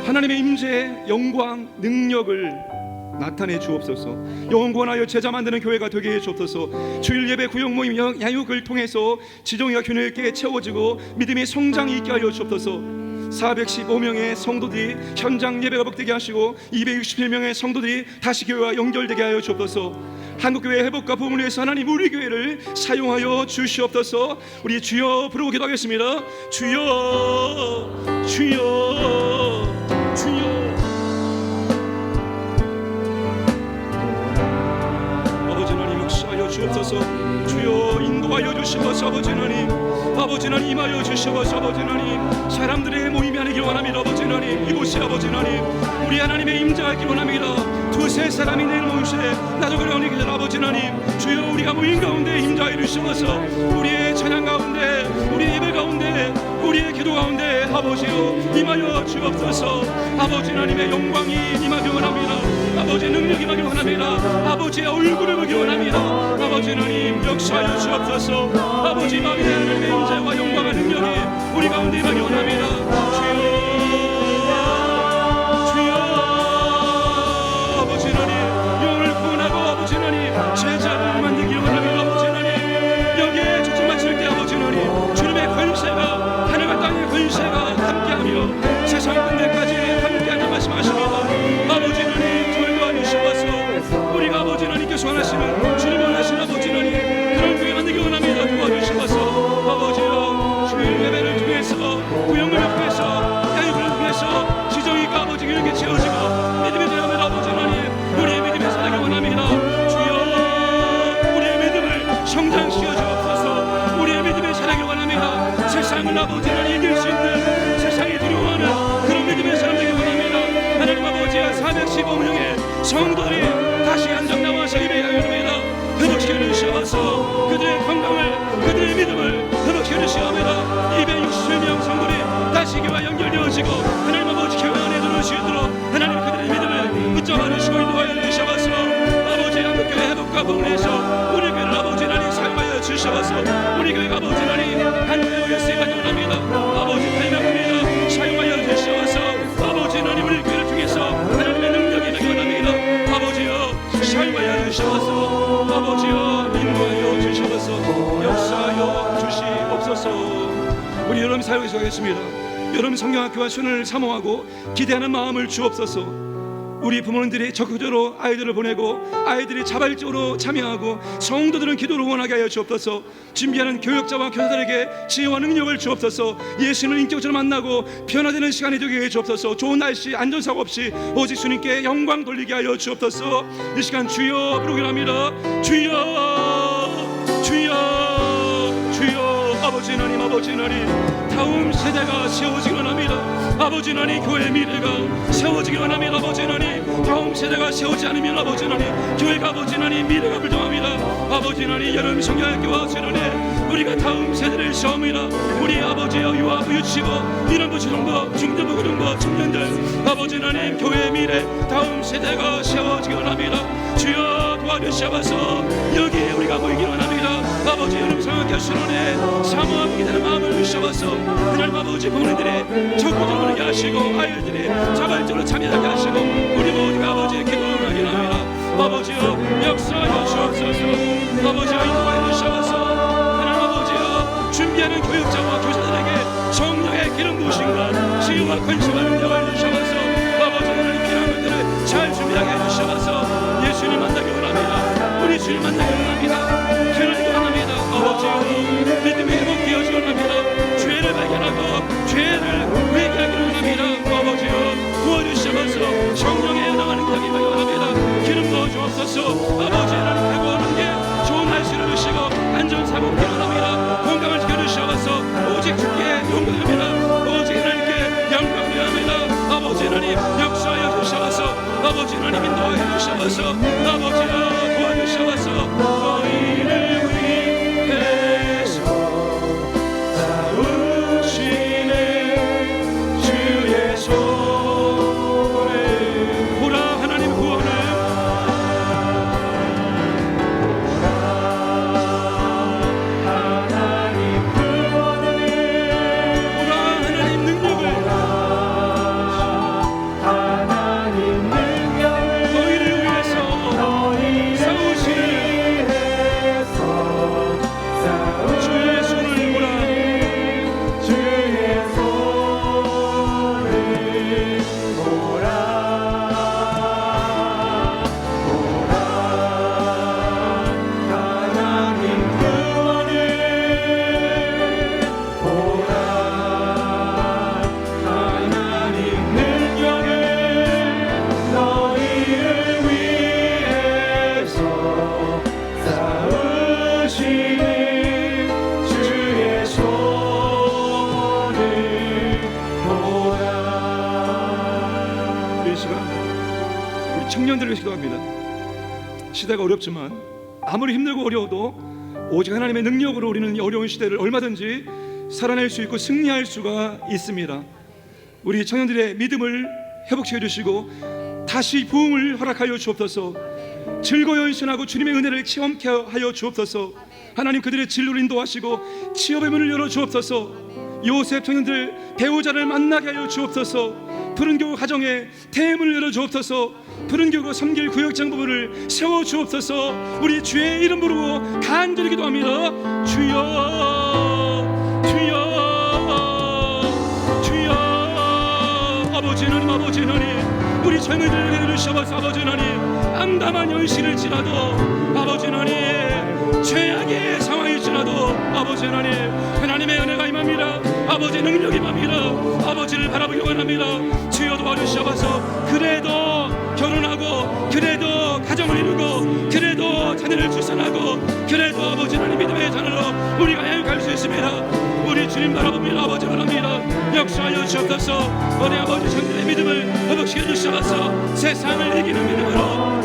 하나님의 임재의 영광, 능력을 나타내 주옵소서. 영원하여 제자 만드는 교회가 되게 해 주옵소서. 주일 예배, 구역 모임, 야육을 통해서 지정이가 균형 있게 채워지고 믿음의 성장이 있게 하여 주옵소서. 415명의 성도들이 현장 예배가 복되게 하시고 261명의 성도들이 다시 교회와 연결되게 하여 주옵소서. 한국교회 회복과 부흥을 위해서 하나님 우리 교회를 사용하여 주시옵소서. 우리 주여 부르고 기도하겠습니다. 주여, 주여, 주여. 아버지 하나님 역사하여 주옵소서. 주여 인도하여 주시옵소서. 아버지 하나님, 아버지 하나님 임하여 주시옵소서. 아버지 하나님, 사람들의 모임이 아니길 원합니다. 아버지 하나님, 이곳이 아버지 하나님 우리 하나님의 임재하길 원합니다. 두세 사람이 내 모임에 나도 그래 오니 기다려. 아버지 하나님, 주여 우리가 모임 가운데 임재하여 주시옵소서. 우리의 찬양 가운데, 우리의 예배 가운데, 우리의 기도 가운데 아버지여 임하여 주옵소서. 아버지 하나님의 영광이 임하기 원합니다. 아버지의 능력이 임하기 원합니다. 아버지의 얼굴을 보기 원합니다. 아버지 하나님 역사하여 주옵소서. 아버지 마음의 하나님의 임재와 영광과 능력이 우리 가운데 임하기 원합니다. 주여, 주여. 아버지 하나님 영을 구원하고 아버지 하나님 제자를 만들기 원합니다. 아버지 하나님 여기에 초점 맞출 때 아버지 하나님 주님의 권세가 하늘과 땅의 권세가 함께하며 세상 끝날까지 함께하는 말씀하십니다. 아버지 하나님 저희를 도와주시옵소서. 우리가 아버지 하나님께서 원하시는 주님 원하시는 아버지 하나님 그런 교회 만들기 원합니다. 도와주시옵소서. 아버지여 주일 예배를 통해서 구역을 통해서 야유를 통해서 지정이가 아버지 이렇게 채워지고 믿음이 되어면 아버지 하나님 우리의 믿음에 살기 원합니다. 주여 우리의 믿음을 성장시켜 주옵소서. 우리의 믿음에 살기 원합니다. 세상을 아버지 하나님 이길 수 있는 세상이 두려워하는 그런 믿음의 사람 되기 원합니다. 하나님 아버지의 415명의 성도들이 다시 한정 나와서 예배하여 합니다. 회복시켜 주시옵소서. 그들의 건강을 그들의 믿음을 회복시켜 주시옵소서. 260명 성도들이 다시 교회와 연결되어지고 하나님 아버지 교회 안에 들어올 수 있도록 하나님 그들의 믿음을 붙잡아 주시고 인도하여 주시옵소서. 아버지 한국교회 회복과 부흥을 위해서 우리 교회를 아버지 하나님 사용하여 주시옵소서. 우리 교회가 아버지 하나님 한국교회 위해 쓰임받기 원합니다. 아버지 발명합니다. 사용하여 주시옵소서. 아버지 하나님 우리 교회를 통해서 하나님의 능력이 임하기 원합니다. 아버지여 사용하여 주시옵소서. 아버지여 인도하여 주시옵소서. 역사하여 주시옵소서. 우리 여러분 사역에서 하겠습니다. 여러분 성경학교와 수련을 사모하고 기대하는 마음을 주옵소서. 우리 부모님들이 적극적으로 아이들을 보내고 아이들이 자발적으로 참여하고 성도들은 기도를 원하게 하여 주옵소서. 준비하는 교육자와 교사들에게 지혜와 능력을 주옵소서. 예수님을 인격적으로 만나고 변화되는 시간이 되게 해 주옵소서. 좋은 날씨 안전사고 없이 오직 주님께 영광 돌리게 하여 주옵소서. 이 시간 주여 부르기를 합니다. 주여, 주여, 주여. 아버지 하나님, 아버지 하나님 다음 세대가 세워지기 원합니다. 아버지 하나님 교회의 미래가 세워지기 원합니다. 아버지 하나님 다음 세대가 세우지 않으면 아버지 하나님 교회가 아버지 하나님 미래가 불통합니다. 아버지 하나님 여름 성경학교와 수련회 우리가 다음 세대를 세웁니다. 우리 아버지여 유아 유치부 이런부 초등부 중등부 고등부 청년들 아버지 하나님 교회의 미래 다음 세대가 세워지기 원합니다. 주여 도와주시옵소서. 여기에 우리가 모이기 원합니다. 아버지 여름 성경학교 수련회 사모하고 기다리는 마음을 주시옵소서. 하나님 아버지 부모님들이 적극적으로 하게 하시고 아이들이 자발적으로 참여하게 하시고 우리 모두가 아버지의 기도를 하게 합니다. 아버지여 역사하여 주옵소서. 아버지여 인도하여 주시옵소서. 하나님 아버지여 준비하는 교육자와 교사들에게 성령의 기름 부으심과 지혜와 권세와 능력을 주시옵소서. 아버지 하나님 필요한 것들을 잘 준비하게 해주시옵소서. 예수님 만나기 원합니다. 우리 주님 만나기 원합니다. 변하기 원합니다. 아버지여 믿음이 회복되어지기 원합니다. 죄를 발견하고 죄를 회개하기를 원합니다. 아버지여 도와주시옵소서. 성령의 연합하는 격이 원합니다. 기름 부어주옵소서. 아버지 하나님 회복하는 게 좋은 날씨를 주시고 안전사고 필요합니다. 건강을 지켜주시옵소서. 오직 주께 영광합니다. 오직 하나님께 영광합니다. 아버지 하나님 역사하여 주시옵소서. 아버지 하나님 인도하여 주시옵소서. 아버지여 도와주시옵소서. 너희를 위해서 싸우시네 주의 손에 보라 하나님 구원을 보라 하나님 능력을 청년들을 위해서 기도합니다. 시대가 어렵지만 아무리 힘들고 어려워도 오직 하나님의 능력으로 우리는 이 어려운 시대를 얼마든지 살아낼 수 있고 승리할 수가 있습니다. 우리 청년들의 믿음을 회복시켜 주시고 다시 부흥을 허락하여 주옵소서. 즐거워 연신하고 주님의 은혜를 체험케 하여 주옵소서. 하나님 그들의 진로를 인도하시고 취업의 문을 열어 주옵소서. 요셉 청년들 배우자를 만나게 하여 주옵소서. 푸른교구 가정에 대문을 열어 주옵소서. 푸른교구 섬길 구역장 부부를 세워 주옵소서. 우리 주의 이름 부르고 간절히 기도합니다. 주여 주여 주여. 아버지 하나님, 아버지 하나님, 우리 젊은이들에게 들으셔서 아버지 하나님, 암담한 현실을 지나도 아버지 하나님, 최악의 상황일지라도 아버지 하나님, 하나님의 은혜가 임합니다. 아버지 능력이 임합니다. 아버지를 바라보기 원합니다. 주여 도와주셔서 그래도 결혼하고, 그래도 가정을 이루고, 그래도 자녀를 출산하고, 그래도 아버지 하나님 믿음의 자녀로 우리가 양육할 수 있습니다. 우리 주님 바라봅니다. 아버지 바랍니다. 역사하여 주옵소서. 우리 아버지 청년의 믿음을 회복시켜 주셔서 세상을 이기는 믿음으로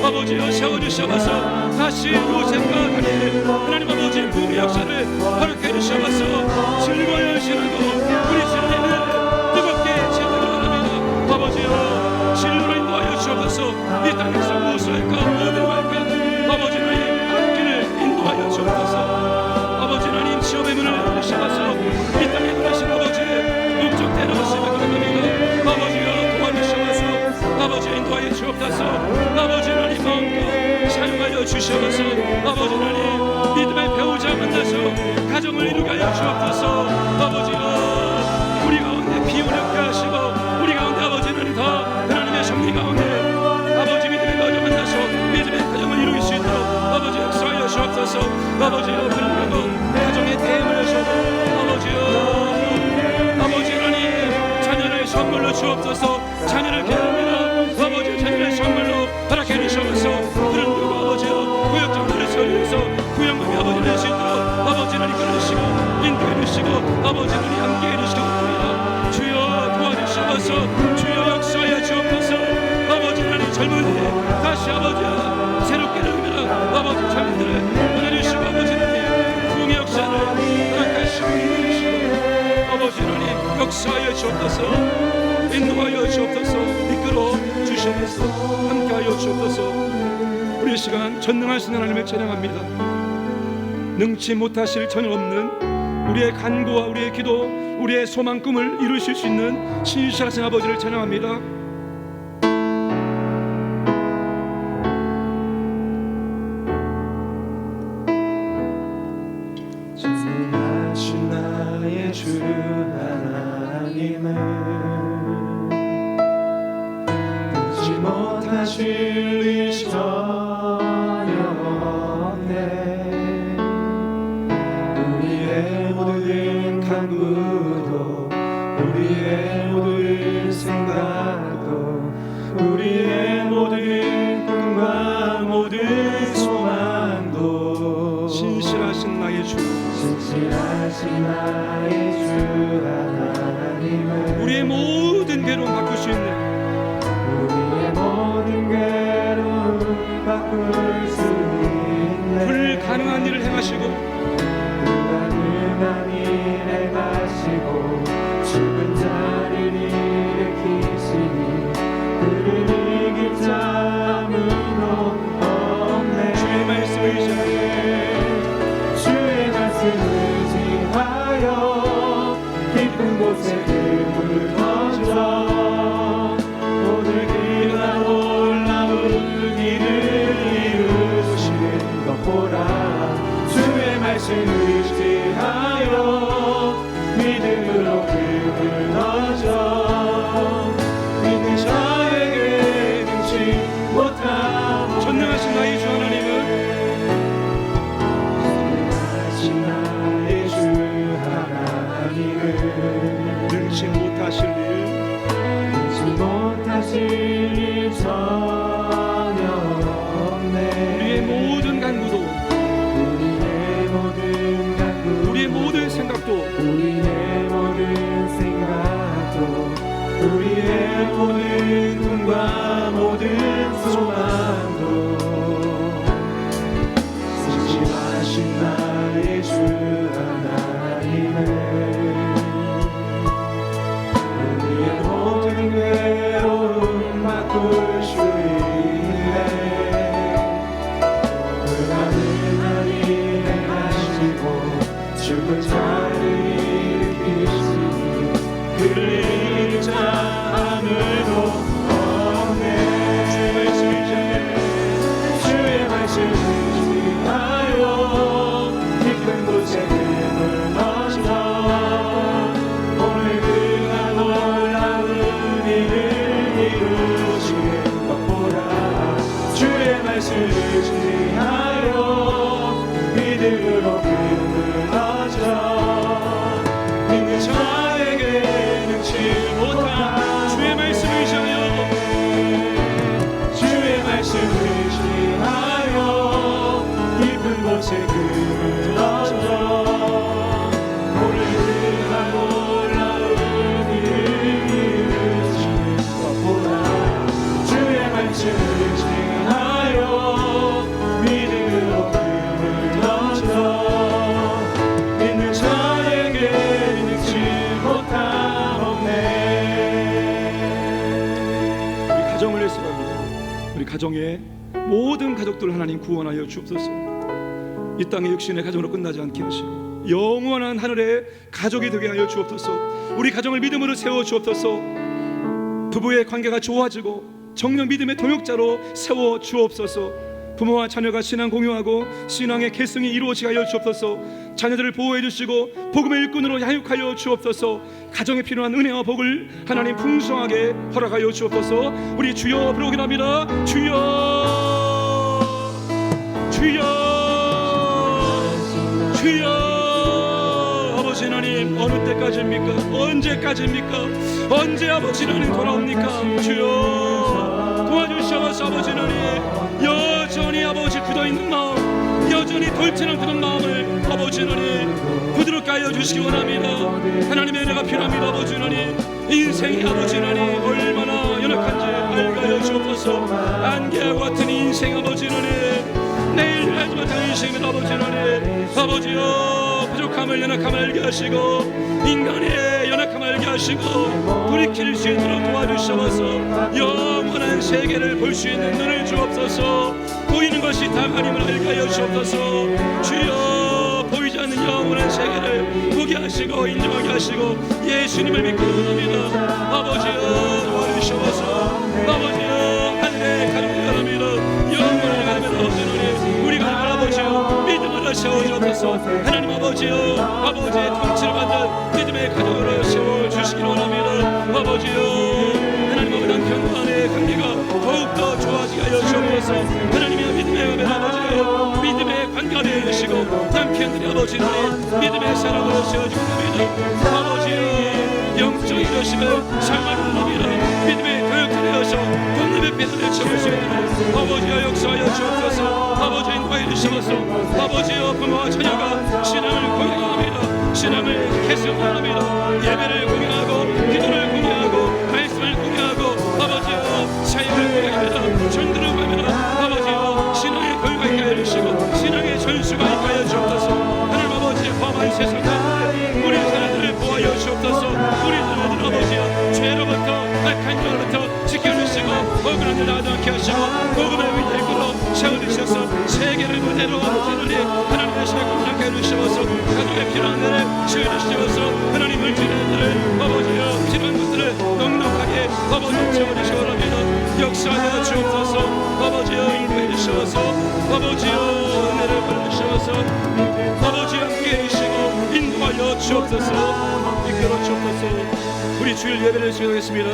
아버지여 세워주셔서 다시 요셉과 같이 하나님 아버지 부흥의 역사를 허락해 주셔서 즐거워 연신하고 우리 주님의 뜨겁게 채우기 원합니다. 아버지여 진로로 인도하여 주옵소서. 이 땅에서 무엇을 할까, 어디로 갈까, 아버지 하나님 앞길을 인도하여 주옵소서. 아버지 하나님 시험의 문을 열어주셔서 이 땅에 들어오신 아버지 목적대로 시작합니다. 아버지여 도와주셔서 아버지 인도하여 주옵소서. 아버지 하나님 마음껏 사용하여 주셔서 아버지 하나님 믿음의 배우자 만나서 가정을 이루게 하여 주옵소서. 아버지여 우리 가운데 비오렵게 하시고 우리 가운데 아버지 하나님 더 하나님의 섭리 가운데 아버지 믿음의 배우자 만나서 믿음의 가정을 이루길 수 있도록 아버지 역사하여 주옵소서. 아버지여 그런 경우 가정의 대응을 하셔도 아버지여 아버지 하나님 자녀를 선물로 주옵소서. 자녀를 기다립니다. 아버지 자녀를 선물로 허락해 주셔서 그런 경우 아버지여 구역장들을 세워주셔서 구역만이 아버지 될 수 있도록 아버지 하나님 끌어주시고 인도해 주시고 아버지 하나님 함께해 주시기 바랍니다. 주여 도와주셔서 주여 역사하여 주옵소서. 아버지 하나님 젊은이들 다시 아버지여 새롭게 되옵니다. 아버지 젊은이들을 보내주시고 아버지 하나님 부흥의 역사를 허락하시고 인도해주시고 아버지 하나님 역사하여 주옵소서. 인도하여 주옵소서. 이끌어 주옵소서. 함께하여 주옵소서. 우리 이 시간 전능하신 하나님을 찬양합니다. 능치 못하실 전혀 없는 우리의 간구와 우리의 기도, 우리의 소망 꿈을 이루실 수 있는 신실하신 아버지를 찬양합니다. 전능하신 나의 주 하나님을 능치 못하실 일 전혀 없네. 우리의 모든 간구도 우리의 모든 생각도 우리의 모든 꿈과 모든 소망도 신실하신 나의 주, 신실하신 나의 주 하나님을 우리의 모든 괴로움 바꿀 수 있는 우리의 모든 괴로움 바꿀 수 있네. 불가능한 일을 행하시고 불가능한 일 행하시고 죽은 자를 일으키시니 그를 이길 자 아무도 없네. 주의 말씀을 의지하여 주의 말씀을 의지하여 깊은 곳에 금을 던져 오늘 그가 놀라운 일을 이루시는 것 보라. 주의 말씀을 의지하여 믿음으로 금을 던져 믿는 자에게 능치 못함. 전능하신 나의 주 하나님은 전능하신 나의 주 하나님을 능치 못하실 일 능치 못하실 일 전혀 없네. 우리의 모든 간구도 우리의 모든 간구 우리의 모든 생각도 우리의 모든 생각도 우리의 모든 꿈과 모든 소망도 신실하신 나의 주 하나님을 우리의 모든 외로움 바꿀 수 있네. 불가능한 일을 하시고 죽은 자를 일으키시니 그를 자 아무도 없네. 주의 말씀을 지하여 깊은 곳에 금을 넣어서 오늘 그가 놀라운 일을 이루시는 것보다 주의 말씀을 지하여 믿음으로 금을 넣어서 믿는 자에게 능치 못한 주의 말씀을 지하여 주의 말씀을 지하여 깊은 곳에 금을 넣어서 오늘 그가 놀라운 일을 이루시는 것보다 주의 말씀을 지하여 믿음으로 금을 넣어서 믿는 자에게 능치 못함 없네. 우리 가정을 예수합니다. 우리 가정의 모든 가족들 하나님 구원하여 주옵소서. 이 땅의 육신의 가정으로 끝나지 않게 하시고 영원한 하늘의 가족이 되게 하여 주옵소서. 우리 가정을 믿음으로 세워 주옵소서. 부부의 관계가 좋아지고 정령 믿음의 동역자로 세워 주옵소서. 부모와 자녀가 신앙 공유하고 신앙의 계승이 이루어지게 하여 주옵소서. 자녀들을 보호해 주시고 복음의 일꾼으로 양육하여 주옵소서. 가정에 필요한 은혜와 복을 하나님 풍성하게 허락하여 주옵소서. 우리 주여 부르기랍니다. 주여 주여 주여. 아버지 하나님 어느 때까지입니까? 언제까지입니까? 언제 아버지 하나님 돌아옵니까? 주여 도와주시옵소서. 아버지 하나님 여전히 아버지 굳어있는 마음, 여전히 돌처럼 굳은 마음을 아버지 하나님 부드럽게 하여 주시기 원합니다. 하나님의 은혜가 필요합니다. 아버지 하나님 인생이 아버지 하나님 얼마나 연약한지 알게 하여 주옵소서. 안개와 같은 인생 아버지 하나님 내일 알지 못하는 인생입니다. 아버지 하나님 아버지여 부족함을 연약함을 알게 하시고 인간의 연약함을 알게 하시고 돌이킬 수 있도록 도와주셔서 영원한 세계를 볼 수 있는 눈을 주옵소서. 보이는 것이 다 하나님을 알게 하여 주옵소서. 주여 보이지 않는 영원한 세계를 보게 하시고 인정하게 하시고 예수님을 믿고 원합니다. 아버지여 도와주셔서 아버지여 하늘의 가족을 원합니다. 영원한 가족을 원합니다. 우리가 아버지여 믿음으로 세워주옵소서. 하나님 아버지여 아버지의 통치를 받는 믿음의 가족으로 세워주시기 원합니다. 아버지여 하나님 아버지 남편과 아내의 관계가 더욱더 좋아지게 하여 주옵소서. 하나님의 믿음의 가면 아버지여 믿음의 관계가 되어주시고 남편들이 아버지는 믿음의 사랑으로 세워주고 합니다. 아버지여 영적 이러심을 상하는 놈이라 믿음의 교육되어서 공립의 배들을 채울 수 있도록 아버지여 역사하여 주옵소서. 아버지 인도하여 주시옵소서. 아버지여 부모와 자녀가 신앙을 공유합니다. 신앙을 개성합니다. 예배를 공유하고 기도를 공유하고 말씀을 공유하고 아버지여 사역을 공유합니다. 전도를 공유합니다. 아버지여 신앙의 교육가 있게 하여 주시고 신앙의 전수가 있게 하여 주옵소서. 하나님 아버지의 험한 세상 가운데 우리 사람들을 보호하여 주옵소서. 우리 사람들 아버지여 죄로부터 악한 영으로부터 지켜주시고 억울한 일 나지 않게 하시고 복음의 위대의 끌어 세워주셔서 세계를 무대로 아버지들이 하나님의 신을 공정케 해주시옵소서. 가족의 필요한 일을 채워주시옵소서. 하나님을 주는 일을 아버지여 필요한 것들을 넉넉하게 아버지 채워주시기 원합니다. 역사하여 주옵소서. 아버지여 인도해 주시옵소서. 아버지여 은혜를 보내주시옵소서. 아버지 함께 해주시고 인도하여 주옵소서. 이끌어 주옵소서. 우리 주일 예배를 시작하겠습니다.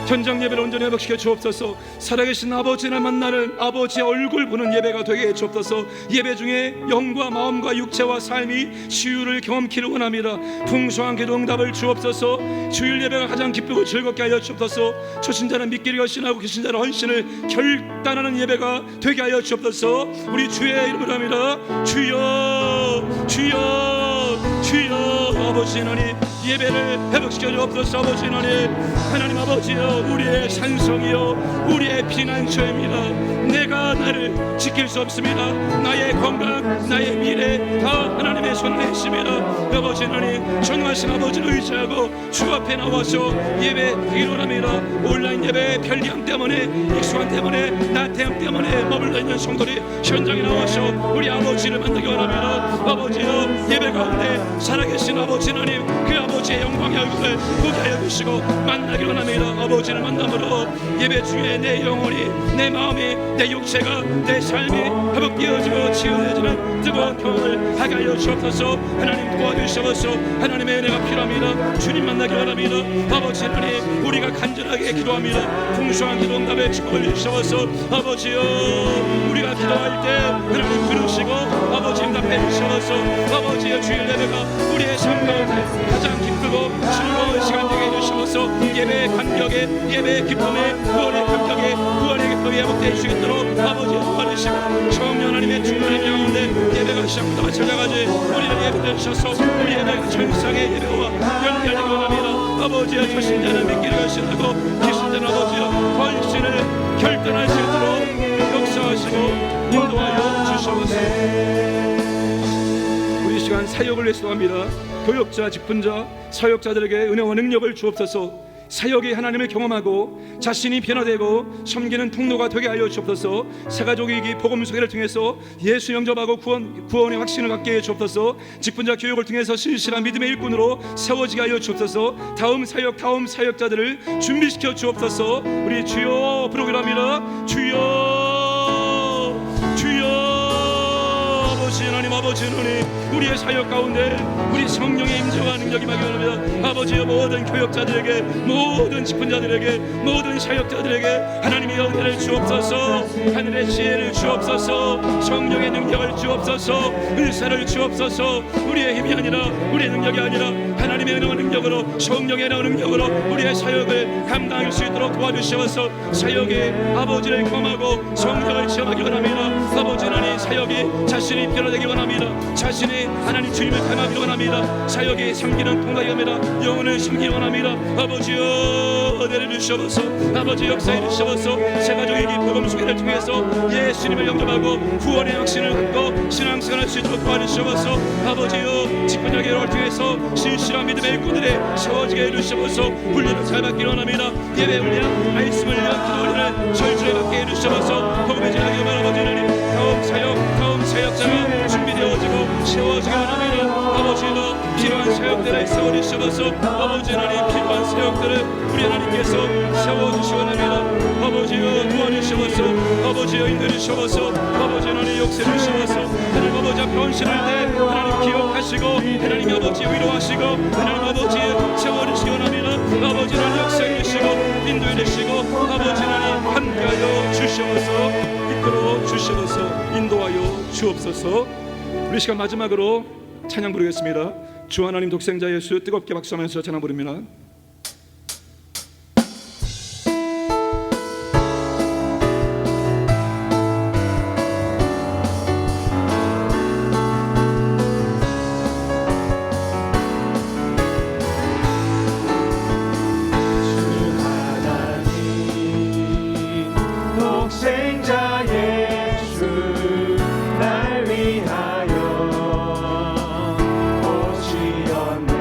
현장 예배를 온전히 회복시켜 주옵소서. 살아계신 아버지를 만나는 아버지의 얼굴 보는 예배가 되게 해 주옵소서. 예배 중에 영과 마음과 육체와 삶이 치유를 경험키를 원합니다. 풍성한 기도 응답을 주옵소서. 주일 예배가 가장 기쁘고 즐겁게 하여 주옵소서. 초신자는 믿기를 결심하고 계신 자는 헌신을 결단하는 예배가 되게 하여 주옵소서. 우리 주의 이름으로 합니다. 주여 주여 주여. 아버지 하나님 예배를 회복시켜 주옵소서. 아버지 하나님 아버지여, 우리의 산성이여 우리의 피난처입니다. 내가 나를 지킬 수 없습니다. 나의 건강, 나의 미래 다 하나님의 손에 있습니다. 아버지 하나님, 전능하신 아버지를 의지하고 주 앞에 나와서 예배드리기로 합니다. 온라인 예배의 편리함 때문에, 익숙함 때문에, 나태함 때문에 머물러 있는 성도들이 현장에 나와서 우리 아버지를 만나기 원합니다. 아버지여, 예배 가운데 살아계신 아버지 하나님, 그 아버지의 영광의 얼굴을 보게 하여 주시고 만나기 원합니다. 아버지를 만남으로 예배 중에 내 영혼이, 내 마음이, 내 육체가, 내 삶이 회복되어지고 치유되어지는 뜨거운 경험을 하게 하여 주옵소서. 하나님 도와주시옵소서. 하나님의 은혜가 필요합니다. 주님 만나기 원합니다. 아버지 하나님, 우리가 간절하게 기도합니다. 풍성한 기도 응답의 축복을 주시옵소서. 아버지여, 우리가 기도할 때 하나님 들으시고 아버지 응답해 주시옵소서. 아버지여, 주일 예배가 우리의 삶 가운데 가장 기쁘고 즐거운 시간 되게 해주시옵소서. 예배의 감격에, 예배의 기쁨에, 구원의 감격에, 구원의 기쁨이 회복되어 주시겠도록 아버지 도와주시고 성령 하나님의 충만한 가운데 예배가 시작부터 마쳐져가지 우리를 예배해 주셔서 우리 예배가 천상의 예배와 연결되기 원합니다. 아버지여, 초신자는 믿기를 결심하고 기신자는 아버지여 헌신을 결단할 수 있도록 역사하시고 인도하여 주시옵소서. 우리 시간 사역을 위해서 합니다. 교역자, 직분자, 사역자들에게 은혜와 능력을 주옵소서. 사역이 하나님을 경험하고 자신이 변화되고 섬기는 통로가 되게 하여 주옵소서. 새가족이 복음 소개를 통해서 예수 영접하고 구원의 확신을 갖게 해 주옵소서. 직분자 교육을 통해서 신실한 믿음의 일꾼으로 세워지게 하여 주옵소서. 다음 사역자들을 준비시켜 주옵소서. 우리 주여 부르기로 합니다. 주여, 아버지 하나님, 아버지 하나님, 우리의 사역 가운데 우리 성령의 임재와 능력이 임하기 원합니다. 아버지여, 모든 교역자들에게, 모든 직분자들에게, 모든 사역자들에게 하나님의 은혜를 주옵소서. 하늘의 지혜를 주옵소서. 성령의 능력을 주옵소서. 은사를 주옵소서. 우리의 힘이 아니라, 우리의 능력이 아니라 하나님의 은혜와 능력으로, 성령의 은혜와 능력으로 우리의 사역을 감당할 수 있도록 도와주시옵소서. 사역의 아버지를 경험하고 성령을 체험하기 원합니다. 아버지 하나님, 사역이 자신이 변화되기 원합니다. 자신이 하나님 주님을 닮아가기 원합니다. 사역이 섬기는 통로가 원합니다. 영혼을 섬기기 원합니다. 아버지여, 은혜를 주시옵소서. 아버지 역사해 주시옵소서. 새가족에게 복음 소개를 통해서 예수님을 영접하고 구원의 확신을 갖고 신앙생활할 수 있도록 도와주시옵소서. 아버지여, 직분자 교육을 통해서 신실한 믿음의 일꾼들이 세워지게 해주시옵소서. 훈련을 잘 받기 원합니다. 예배 훈련, 말씀을 위한 기도 훈련을 절실히 받게 해주시옵소서. 복음의 진학이 바라보지 하나님, 다음 사역자가 준비되어지고 세워지게 원합니다. 아버지여, 필요한 사역들을 세워주시옵소서. 아버지 하나님, 필요한 사역들을 우리 하나님께서 세워주시기 원합니다. 아버지여, 도와주시옵소서. 아버지여, 인도해주시옵소서. 아버지 하나님, 역사해주시옵소서. 하나님 아버지 앞에 헌신할 때 하나님 기억하시고 하나님 아버지 위로하시고 하나님 아버지 세워주시기 원합니다. 아버지 하나님 역사해주시고 인도해주시고 아버지 하나님 함께하여 주시옵소서. 이끌어 주시옵소서. 인도하여 주옵소서. 우리 시간 마지막으로 찬양 부르겠습니다. 주 하나님 독생자 예수, 뜨겁게 박수하면서 찬양 부릅니다. 독생자 예수 날 위하여 오시었네.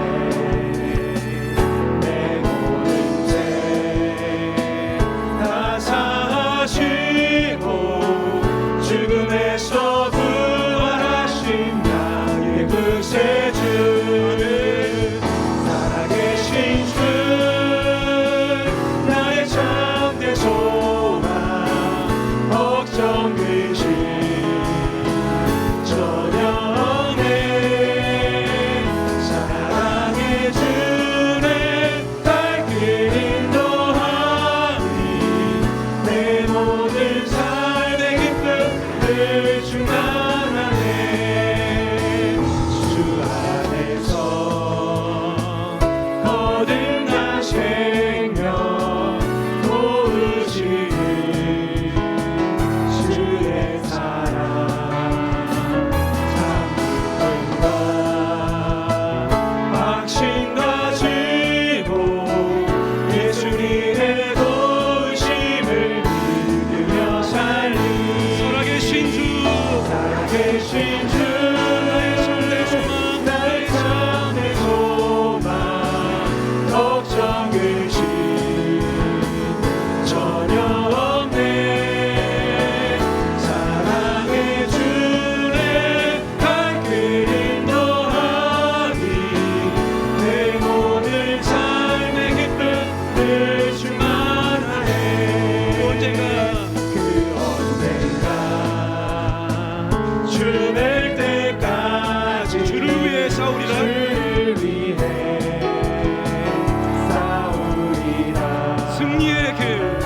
승리의 길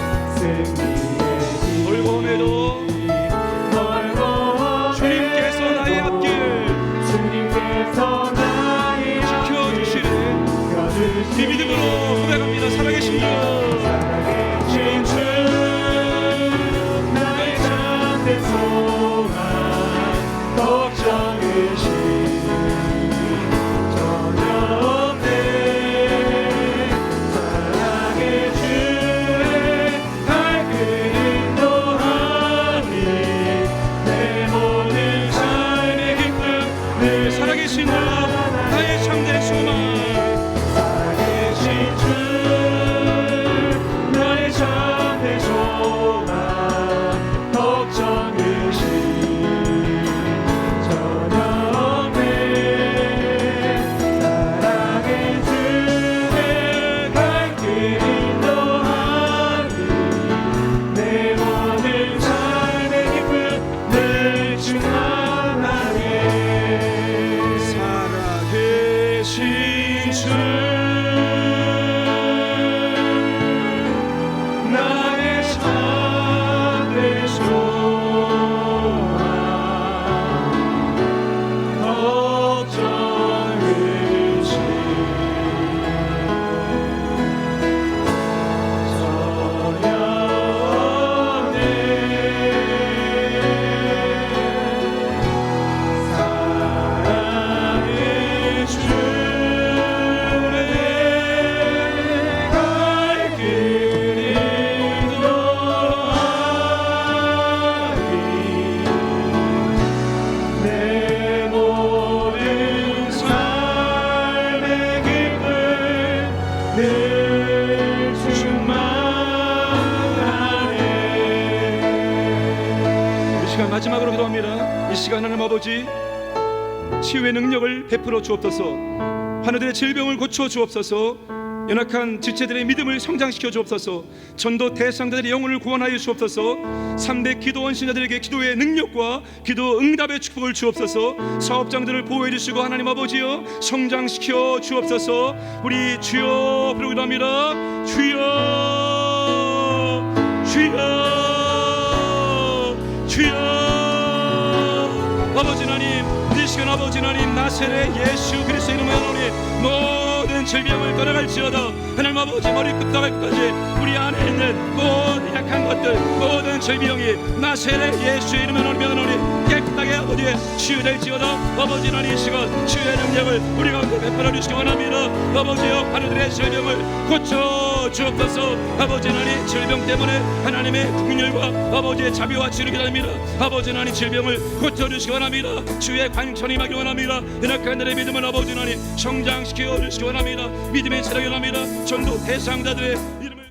돌봄에도 주님께서 나의 앞길 지켜주시리. 이 믿음으로 고백합니다. 살아계신 주 나의 참된 소망 걱정 의심 전혀 없네. 사랑의 주의 밝은 인도하니 내 모든 삶의 기쁨 늘 살아계신 주 나의 참된 소망 살아계신 주 나의 참된 소망 걱정 의심 전혀 없네. 사랑의 주의 밝은 인도하니 내 모든 삶의 기쁨 늘 충만하네. 살아계신 주 나의 참된 소망 걱정 의심 전혀 없네. 사랑의 주의 밝은 인도하니 내 모든 삶의 기쁨 늘 충만하네. 이 시간 마지막으로 기도합니다. 이 시간 하나님 아버지 치유의 능력을 베풀어 주옵소서. 환우들의 질병을 고쳐 주옵소서. 연약한 지체들의 믿음을 성장시켜 주옵소서. 전도 대상자들의 영혼을 구원하여 주옵소서. 300 기도 원신자들에게 기도의 능력과 기도 응답의 축복을 주옵소서. 사업장들을 보호해 주시고 하나님 아버지여 성장시켜 주옵소서. 우리 주여 부르고 기도합니다. 주여 주여 주여. 아버지 하나님 이 시간 아버지 하나님 나세렛 예수 그리스도의 이름으로 하나님 모든 질병을 떠나갈지어다. 하나님 아버지 머리끝 발끝까지 우리 안에 있는 모든 약한 것들 모든 질병이 나세렛 예수의 이름으로 하나님 깨끗하게 아버지의 치유될지어다. 아버지 하나님 이 시간 치유의 능력을 우리 가운데 베풀어 주시기 원합니다. 아버지여 하늘들의 질병을 고쳐 주옵소서. 아버지 하나님 질병 때문에 하나님의 국률과 아버지의 자비와 치유를 기다립니다. 아버지 하나님 질병을 고쳐 주시기 원합니다. 주의 관천이 임하기 원합니다. 연약한 자의 믿음을 아버지 하나님 성장시켜 주시기 원합니다. 믿음의 체력이 원합니다. 전도 대상자들의 이름을